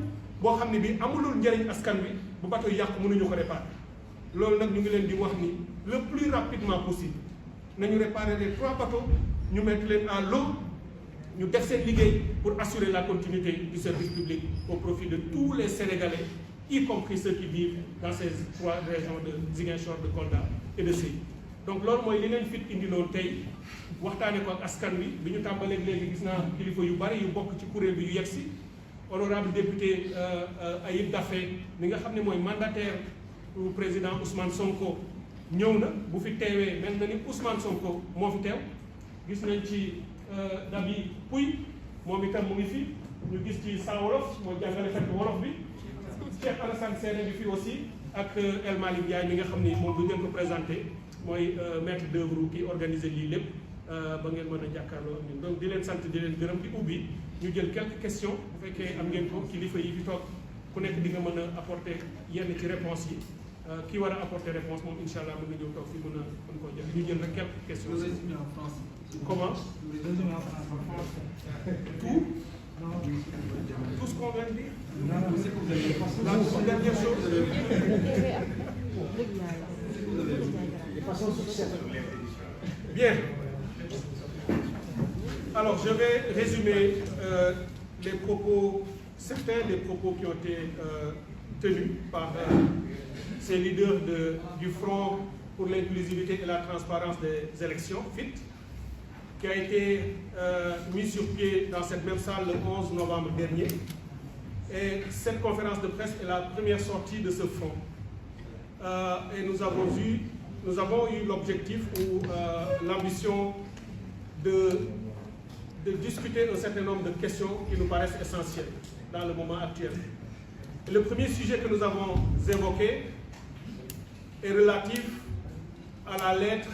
boo xam ne bi amulul njëriñ askan wi bu bateau yàqu mënuñu ko réparer loolu nag ñu ngi leen di wax ni le plus rapidement possible nañu réparer les 3 bateaux ñu mettre leen à l'eau ñu def seen liggéey pour assurer la continuité du service public au profit de tous les Sénégalais y compris ceux qui vivent dans ces 3 régions de Ziguinchor, de Kolda et de Sédhiou. Donc loolu mooy li leen fit indiloon tey waxtaane ko ak askan wi bi ñu tàmbalee léegi gis naa kilifa yu bari yu bokk ci kuréel bi yu yegsi honorable député Ayib Daffé mi nga xam ne mooy mandataire pour président Ousmane Sonko ñëw na bu fi teewee mel na ni Ousmane Sonko moo fi teew gis nañ ci Dabi Pouy moom itam mu ngi fi ñu gis ci Sa Wolof mooy jàngalekat wolof bi Cheikh Alassane Sène bi fi aussi ak El Malick Ndiaye mi nga xam ni moom du ngeen ko présenté mooy maître d'œuvre ki organisé lii lépp ba ngeen mën a jàkkaarloo ak ñun donc di leen sant di leen gërëm di ubbi ñu jël quelques questions bu fekkee am ngeen ko kilifa yi fi toog ku nekk di nga mën a apporter yenn ci réponse yi ki war a apporter réponse moom incha allah mën na ñëw toog fi mën koo jël ñu jël rek quelques questions. Comment? Tout? Tout ce qu'on vient de dire? La dernière chose. Bien. Alors, je vais résumer les propos, certains des propos qui ont été tenus par ces leaders du Front pour l'inclusivité et la transparence des élections, FIT, qui a été mis sur pied dans cette même salle le 11 novembre dernier. Et cette conférence de presse est la première sortie de ce front. Et nous avons eu l'objectif ou l'ambition de discuter un certain nombre de questions qui nous paraissent essentielles dans le moment actuel. Et le premier sujet que nous avons évoqué est relatif à la lettre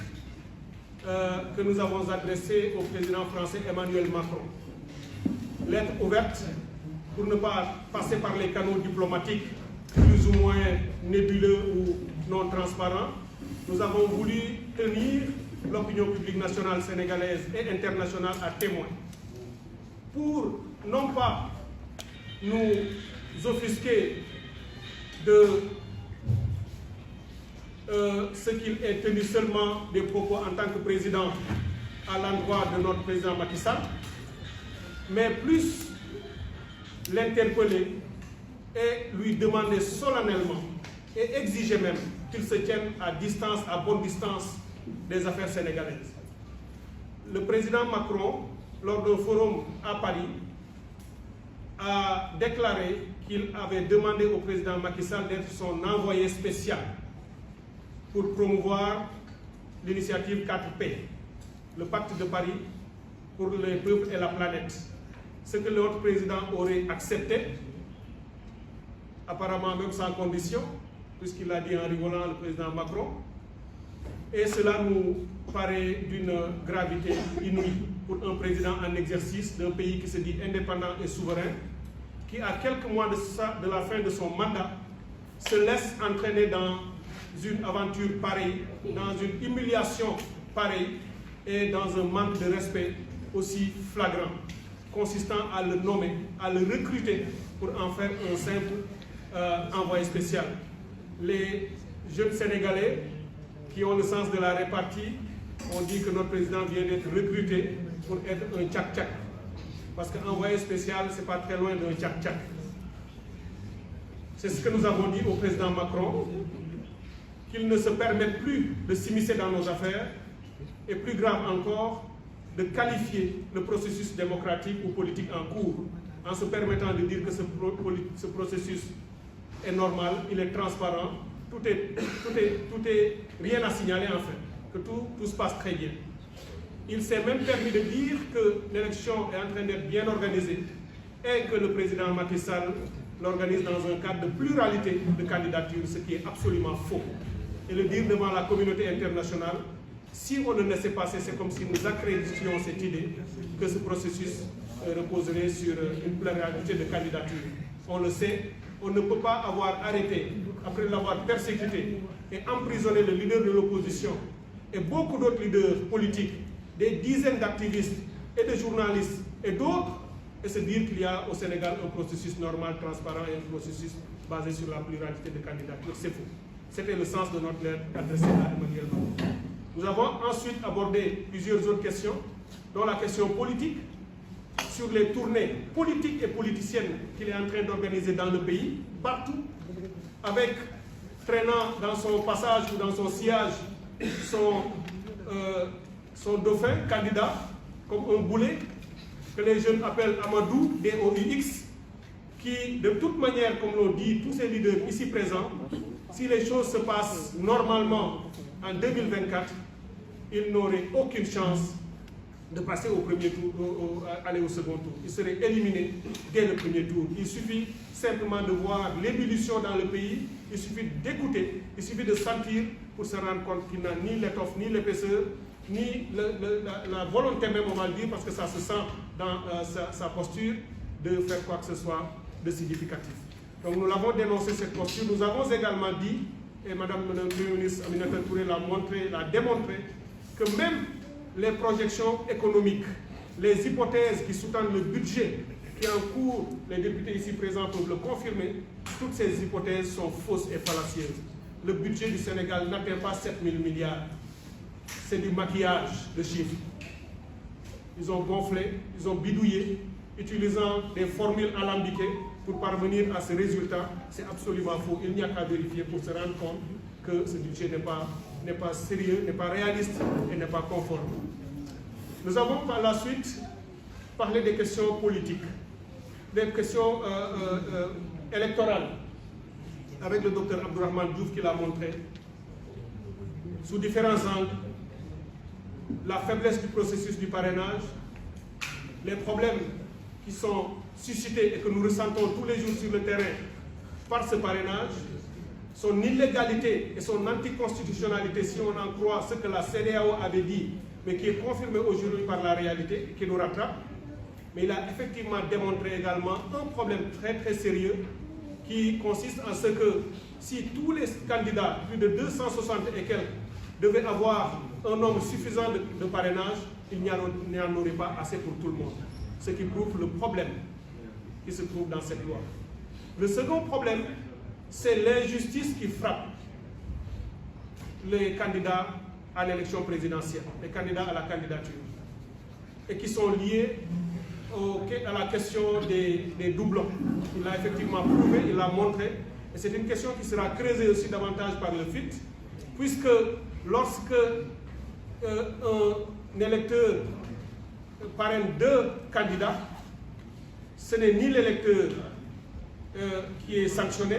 que nous avons adressée au président français Emmanuel Macron. Lettre ouverte pour ne pas passer par les canaux diplomatiques plus ou moins nébuleux ou non transparents. Nous avons voulu tenir l'opinion publique nationale sénégalaise et internationale à témoin pour non pas nous offusquer de ce qu'il est tenu seulement des propos en tant que président à l'endroit de notre président Macky Sall, mais plus l'interpeller et lui demander solennellement et exiger même qu'il se tienne à distance, à bonne distance des affaires sénégalaises. Le président Macron, lors d'un forum à Paris, a déclaré qu'il avait demandé au président Macky Sall d'être son envoyé spécial pour promouvoir l'initiative 4P, le pacte de Paris pour les peuples et la planète. Ce que l'autre président aurait accepté, apparemment même sans condition, puisqu'il a dit en rigolant le président Macron. Et cela nous paraît d'une gravité inouïe pour un président en exercice d'un pays qui se dit indépendant et souverain, qui à quelques mois de la fin de son mandat se laisse entraîner dans une aventure pareille, dans une humiliation pareille et dans un manque de respect aussi flagrant, consistant à le nommer, à le recruter pour en faire un simple envoyé spécial. Les jeunes Sénégalais qui ont le sens de la répartie ont dit que notre président vient d'être recruté pour être un tchak-tchak. Parce qu'envoyé spécial, ce n'est pas très loin d'un tchak-tchak. C'est ce que nous avons dit au président Macron, qu'il ne se permette plus de s'immiscer dans nos affaires, et plus grave encore, de qualifier le processus démocratique ou politique en cours, en se permettant de dire que ce processus est normal, il est transparent, tout est rien à signaler en fait, que tout se passe très bien. Il s'est même permis de dire que l'élection est en train d'être bien organisée et que le président Macky Sall l'organise dans un cadre de pluralité de candidatures, ce qui est absolument faux. Et le dire devant la communauté internationale, si on ne laissait passer, c'est comme si nous accréditions cette idée que ce processus reposerait sur une pluralité de candidatures. On le sait, on ne peut pas avoir arrêté, après l'avoir persécuté et emprisonné le leader de l'opposition et beaucoup d'autres leaders politiques, des dizaines d'activistes et de journalistes et d'autres, et se dire qu'il y a au Sénégal un processus normal, transparent et un processus basé sur la pluralité de candidatures. C'est faux. C'était le sens de notre lettre adressée à Emmanuel Macron. Nous avons ensuite abordé plusieurs autres questions, dont la question politique, sur les tournées politiques et politiciennes qu'il est en train d'organiser dans le pays, partout, avec traînant dans son passage ou dans son sillage son dauphin, candidat, comme un boulet, que les jeunes appellent Amadou, DOUX, qui, de toute manière, comme l'ont dit tous ces leaders ici présents, si les choses se passent normalement en 2024, il n'aurait aucune chance de passer au premier tour, aller au second tour. Il serait éliminé dès le premier tour. Il suffit simplement de voir l'ébullition dans le pays, il suffit d'écouter, il suffit de sentir pour se rendre compte qu'il n'a ni l'étoffe, ni l'épaisseur, ni la volonté même, on va le dire, parce que ça se sent dans sa posture, de faire quoi que ce soit de significatif. Donc nous l'avons dénoncé cette posture. Nous avons également dit, et Madame le Premier ministre Aminata Touré l'a démontré, que même les projections économiques, les hypothèses qui sous-tendent le budget qui est en cours, les députés ici présents peuvent le confirmer, toutes ces hypothèses sont fausses et fallacieuses. Le budget du Sénégal n'atteint pas 7 000 milliards. C'est du maquillage de chiffres. Ils ont gonflé, ils ont bidouillé, utilisant des formules alambiquées pour parvenir à ce résultat. C'est absolument faux. Il n'y a qu'à vérifier pour se rendre compte que ce budget n'est pas sérieux, n'est pas réaliste et n'est pas conforme. Nous avons par la suite parlé des questions politiques, des questions électorales, avec le docteur Abdourahmane Diouf qui l'a montré, sous différents angles, la faiblesse du processus du parrainage, les problèmes qui sont suscités et que nous ressentons tous les jours sur le terrain par ce parrainage, son illégalité et son anticonstitutionnalité, si on en croit ce que la CEDEAO avait dit, mais qui est confirmé aujourd'hui par la réalité, qui nous rattrape. Mais il a effectivement démontré également un problème très très sérieux qui consiste en ce que si tous les candidats, plus de 260 et quelques, devaient avoir un nombre suffisant de parrainage, il n'y en aurait pas assez pour tout le monde. Ce qui prouve le problème qui se trouve dans cette loi. Le second problème, c'est l'injustice qui frappe les candidats à l'élection présidentielle, les candidats à la candidature, et qui sont liés à la question des doublons. Il l'a effectivement prouvé, il l'a montré, et c'est une question qui sera creusée aussi davantage par le FIT, puisque lorsque un électeur parraine 2 candidats, ce n'est ni l'électeur qui est sanctionné,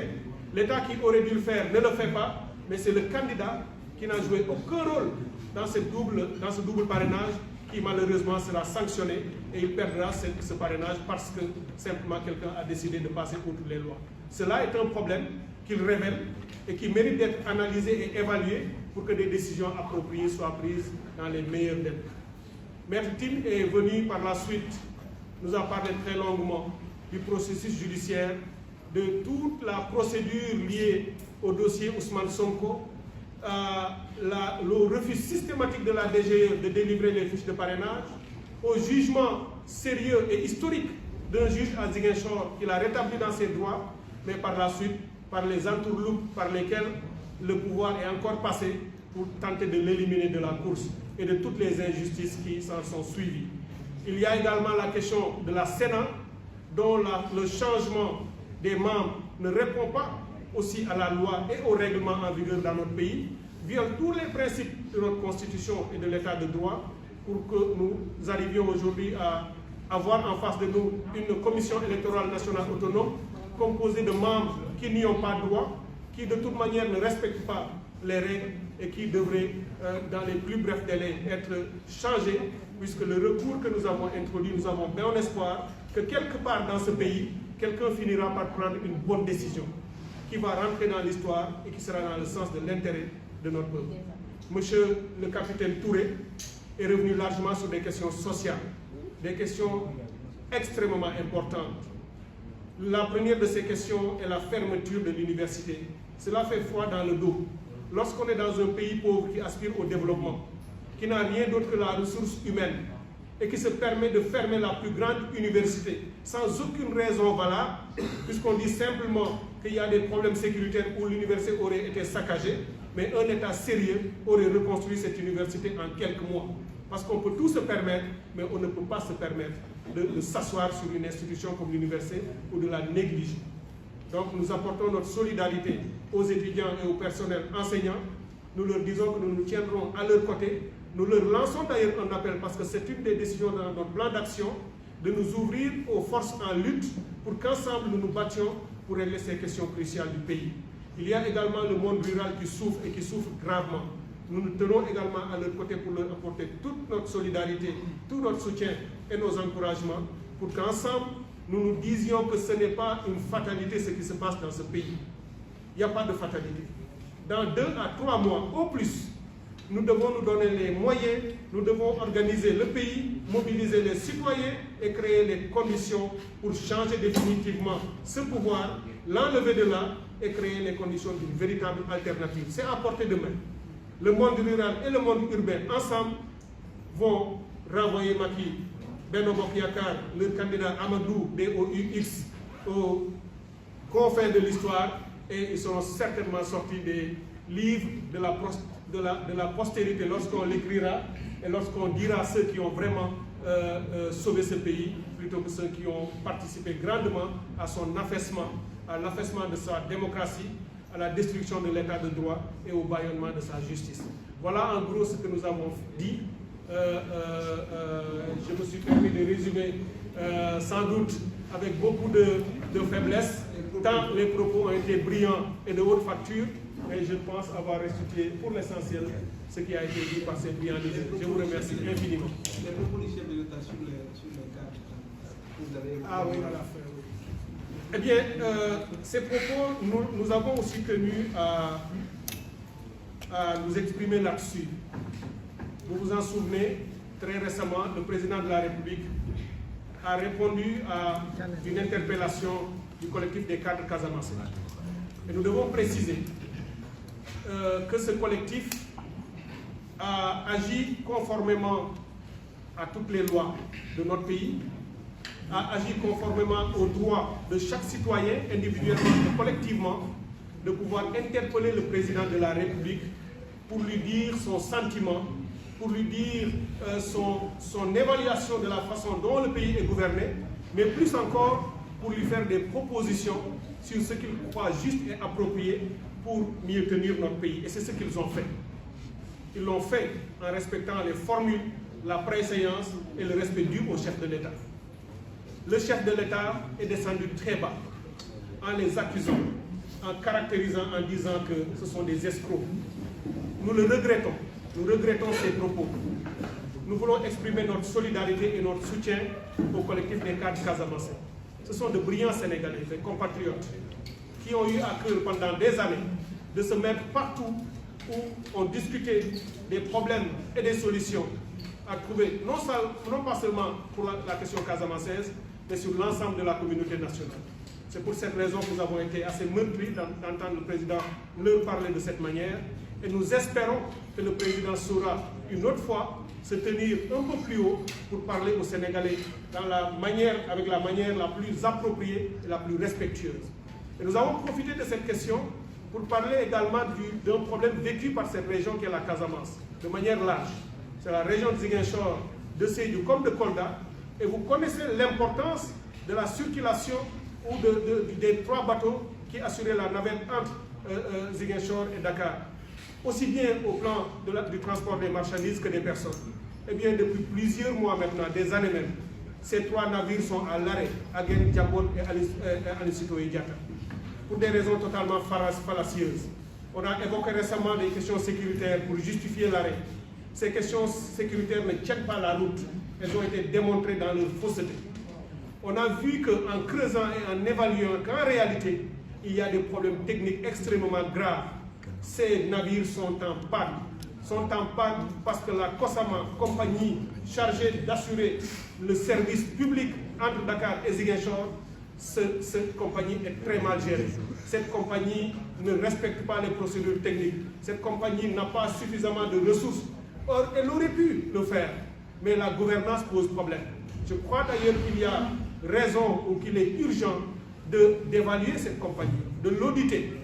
l'État qui aurait dû le faire ne le fait pas, mais c'est le candidat qui n'a joué aucun rôle dans ce double parrainage qui malheureusement sera sanctionné et il perdra ce parrainage parce que simplement quelqu'un a décidé de passer outre les lois. Cela est un problème qu'il révèle et qui mérite d'être analysé et évalué pour que des décisions appropriées soient prises dans les meilleurs délais. Maître Tine est venu par la suite, nous a parlé très longuement du processus judiciaire, de toute la procédure liée au dossier Ousmane Sonko, le refus systématique de la DGE de délivrer les fiches de parrainage, au jugement sérieux et historique d'un juge à Ziguinchor qui l'a rétabli dans ses droits, mais par la suite, par les entourloupes par lesquelles le pouvoir est encore passé pour tenter de l'éliminer de la course et de toutes les injustices qui s'en sont suivies. Il y a également la question de la Sénat, dont le changement des membres ne répond pas aussi à la loi et au règlement en vigueur dans notre pays, viole tous les principes de notre Constitution et de l'État de droit pour que nous arrivions aujourd'hui à avoir en face de nous une commission électorale nationale autonome composée de membres qui n'y ont pas droit, qui de toute manière ne respectent pas les règles et qui devraient, dans les plus brefs délais, être changés, puisque le recours que nous avons introduit, nous avons bien espoir que quelque part dans ce pays, quelqu'un finira par prendre une bonne décision qui va rentrer dans l'histoire et qui sera dans le sens de l'intérêt de notre peuple. Monsieur le capitaine Touré est revenu largement sur des questions sociales, des questions extrêmement importantes. La première de ces questions est la fermeture de l'université. Cela fait froid dans le dos. Lorsqu'on est dans un pays pauvre qui aspire au développement, qui n'a rien d'autre que la ressource humaine, et qui se permet de fermer la plus grande université sans aucune raison valable, puisqu'on dit simplement qu'il y a des problèmes sécuritaires où l'université aurait été saccagée, mais un État sérieux aurait reconstruit cette université en quelques mois. Parce qu'on peut tout se permettre, mais on ne peut pas se permettre de s'asseoir sur une institution comme l'université ou de la négliger. Donc nous apportons notre solidarité aux étudiants et au personnel enseignant. Nous leur disons que nous nous tiendrons à leur côté. Nous leur lançons d'ailleurs un appel parce que c'est une des décisions dans notre plan d'action de nous ouvrir aux forces en lutte pour qu'ensemble nous nous battions pour régler ces questions cruciales du pays. Il y a également le monde rural qui souffre et qui souffre gravement. Nous nous tenons également à leur côté pour leur apporter toute notre solidarité, tout notre soutien et nos encouragements pour qu'ensemble nous nous disions que ce n'est pas une fatalité ce qui se passe dans ce pays. Il n'y a pas de fatalité. Dans 2 à 3 mois au plus, nous devons nous donner les moyens, nous devons organiser le pays, mobiliser les citoyens et créer les conditions pour changer définitivement ce pouvoir, l'enlever de là et créer les conditions d'une véritable alternative. C'est à portée de main. Le monde rural et le monde urbain, ensemble, vont renvoyer Macky, Benno Bokk Yakaar, leur candidat Amadou DOUX, aux confins de l'histoire et ils seront certainement sortis des livres de la postérité lorsqu'on l'écrira et lorsqu'on dira ceux qui ont vraiment sauvé ce pays plutôt que ceux qui ont participé grandement à son affaissement, à l'affaissement de sa démocratie, à la destruction de l'état de droit et au bâillonnement de sa justice. Voilà en gros ce que nous avons dit. Je me suis permis de résumer sans doute avec beaucoup de faiblesse, tant les propos ont été brillants et de haute facture, mais je pense avoir restitué pour l'essentiel ce qui a été dit par ces brillants leaders. Je vous remercie infiniment. Les propos du chef de l'État sur les cas que vous avez... Ah oui, à la fin, oui. Eh bien, ces propos, nous avons aussi tenu à nous exprimer là-dessus. Vous vous en souvenez, très récemment, le président de la République a répondu à une interpellation du collectif des cadres Casamance. Et nous devons préciser que ce collectif a agi conformément à toutes les lois de notre pays, a agi conformément aux droits de chaque citoyen, individuellement et collectivement, de pouvoir interpeller le président de la République pour lui dire son sentiment, pour lui dire son évaluation de la façon dont le pays est gouverné, mais plus encore pour lui faire des propositions sur ce qu'il croit juste et approprié pour mieux tenir notre pays. Et c'est ce qu'ils ont fait. Ils l'ont fait en respectant les formules, la préséance et le respect dû au chef de l'État. le chef de l'État est descendu très bas en les accusant, en caractérisant, en disant que ce sont des escrocs. Nous le regrettons. Nous regrettons ces propos. Nous voulons exprimer notre solidarité et notre soutien au collectif des cadres casamançais. Ce sont de brillants Sénégalais, des compatriotes, qui ont eu à cœur pendant des années de se mettre partout où on discutait des problèmes et des solutions à trouver, non pas seulement pour la question casamançaise, mais sur l'ensemble de la communauté nationale. C'est pour cette raison que nous avons été assez meurtris d'entendre le président leur parler de cette manière, et nous espérons que le président saura une autre fois se tenir un peu plus haut pour parler aux Sénégalais avec la manière la plus appropriée et la plus respectueuse. Et nous avons profité de cette question pour parler également d'un problème vécu par cette région qui est la Casamance, de manière large. C'est la région de Ziguinchor, de Sédhiou comme de Kolda, et vous connaissez l'importance de la circulation ou des 3 bateaux qui assuraient la navette entre Ziguinchor et Dakar, aussi bien au plan du transport des marchandises que des personnes. Eh bien, depuis plusieurs mois maintenant, des années même, ces 3 navires sont à l'arrêt, Aguène, Djambon et Aline Sitoé Diatta, pour des raisons totalement fallacieuses. On a évoqué récemment des questions sécuritaires pour justifier l'arrêt. Ces questions sécuritaires ne tiennent pas la route. Elles ont été démontrées dans leur fausseté. On a vu qu'en creusant et en évaluant qu'en réalité, il y a des problèmes techniques extrêmement graves. Ces navires sont en panne parce que la COSAMA, compagnie chargée d'assurer le service public entre Dakar et Ziguinchor, cette compagnie est très mal gérée. Cette compagnie ne respecte pas les procédures techniques. Cette compagnie n'a pas suffisamment de ressources. Or, elle aurait pu le faire, mais la gouvernance pose problème. Je crois d'ailleurs qu'il y a raison ou qu'il est urgent d'évaluer cette compagnie, de l'auditer,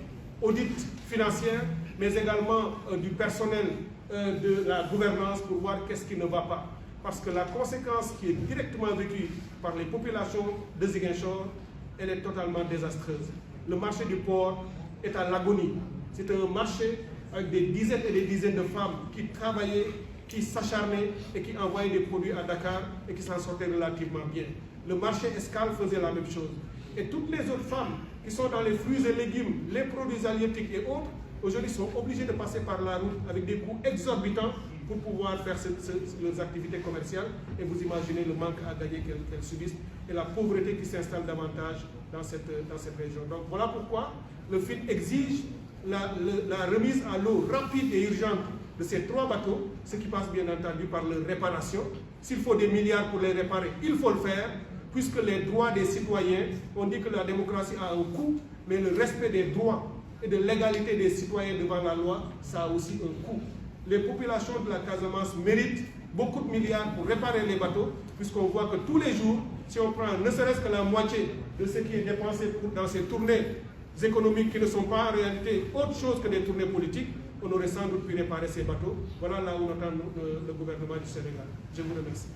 audit financier, mais également du personnel de la gouvernance pour voir qu'est-ce qui ne va pas. Parce que la conséquence qui est directement vécue par les populations de Ziguinchor, elle est totalement désastreuse. Le marché du port est à l'agonie. C'est un marché avec des dizaines et des dizaines de femmes qui travaillaient, qui s'acharnaient et qui envoyaient des produits à Dakar et qui s'en sortaient relativement bien. Le marché Escale faisait la même chose. Et toutes les autres femmes qui sont dans les fruits et légumes, les produits halieutiques et autres, aujourd'hui sont obligées de passer par la route avec des coûts exorbitants pour pouvoir faire leurs activités commerciales. Et vous imaginez le manque à gagner qu'elles subissent et la pauvreté qui s'installe davantage dans cette région. Donc voilà pourquoi le FIT exige la remise à l'eau rapide et urgente de ces 3 bateaux, ce qui passe bien entendu par leur réparation. S'il faut des milliards pour les réparer, il faut le faire, puisque les droits des citoyens, on dit que la démocratie a un coût, mais le respect des droits et de l'égalité des citoyens devant la loi, ça a aussi un coût. Les populations de la Casamance méritent beaucoup de milliards pour réparer les bateaux, puisqu'on voit que tous les jours, si on prend ne serait-ce que la moitié de ce qui est dépensé dans ces tournées économiques qui ne sont pas en réalité autre chose que des tournées politiques, on aurait sans doute pu réparer ces bateaux. Voilà là où on attend le gouvernement du Sénégal. Je vous remercie.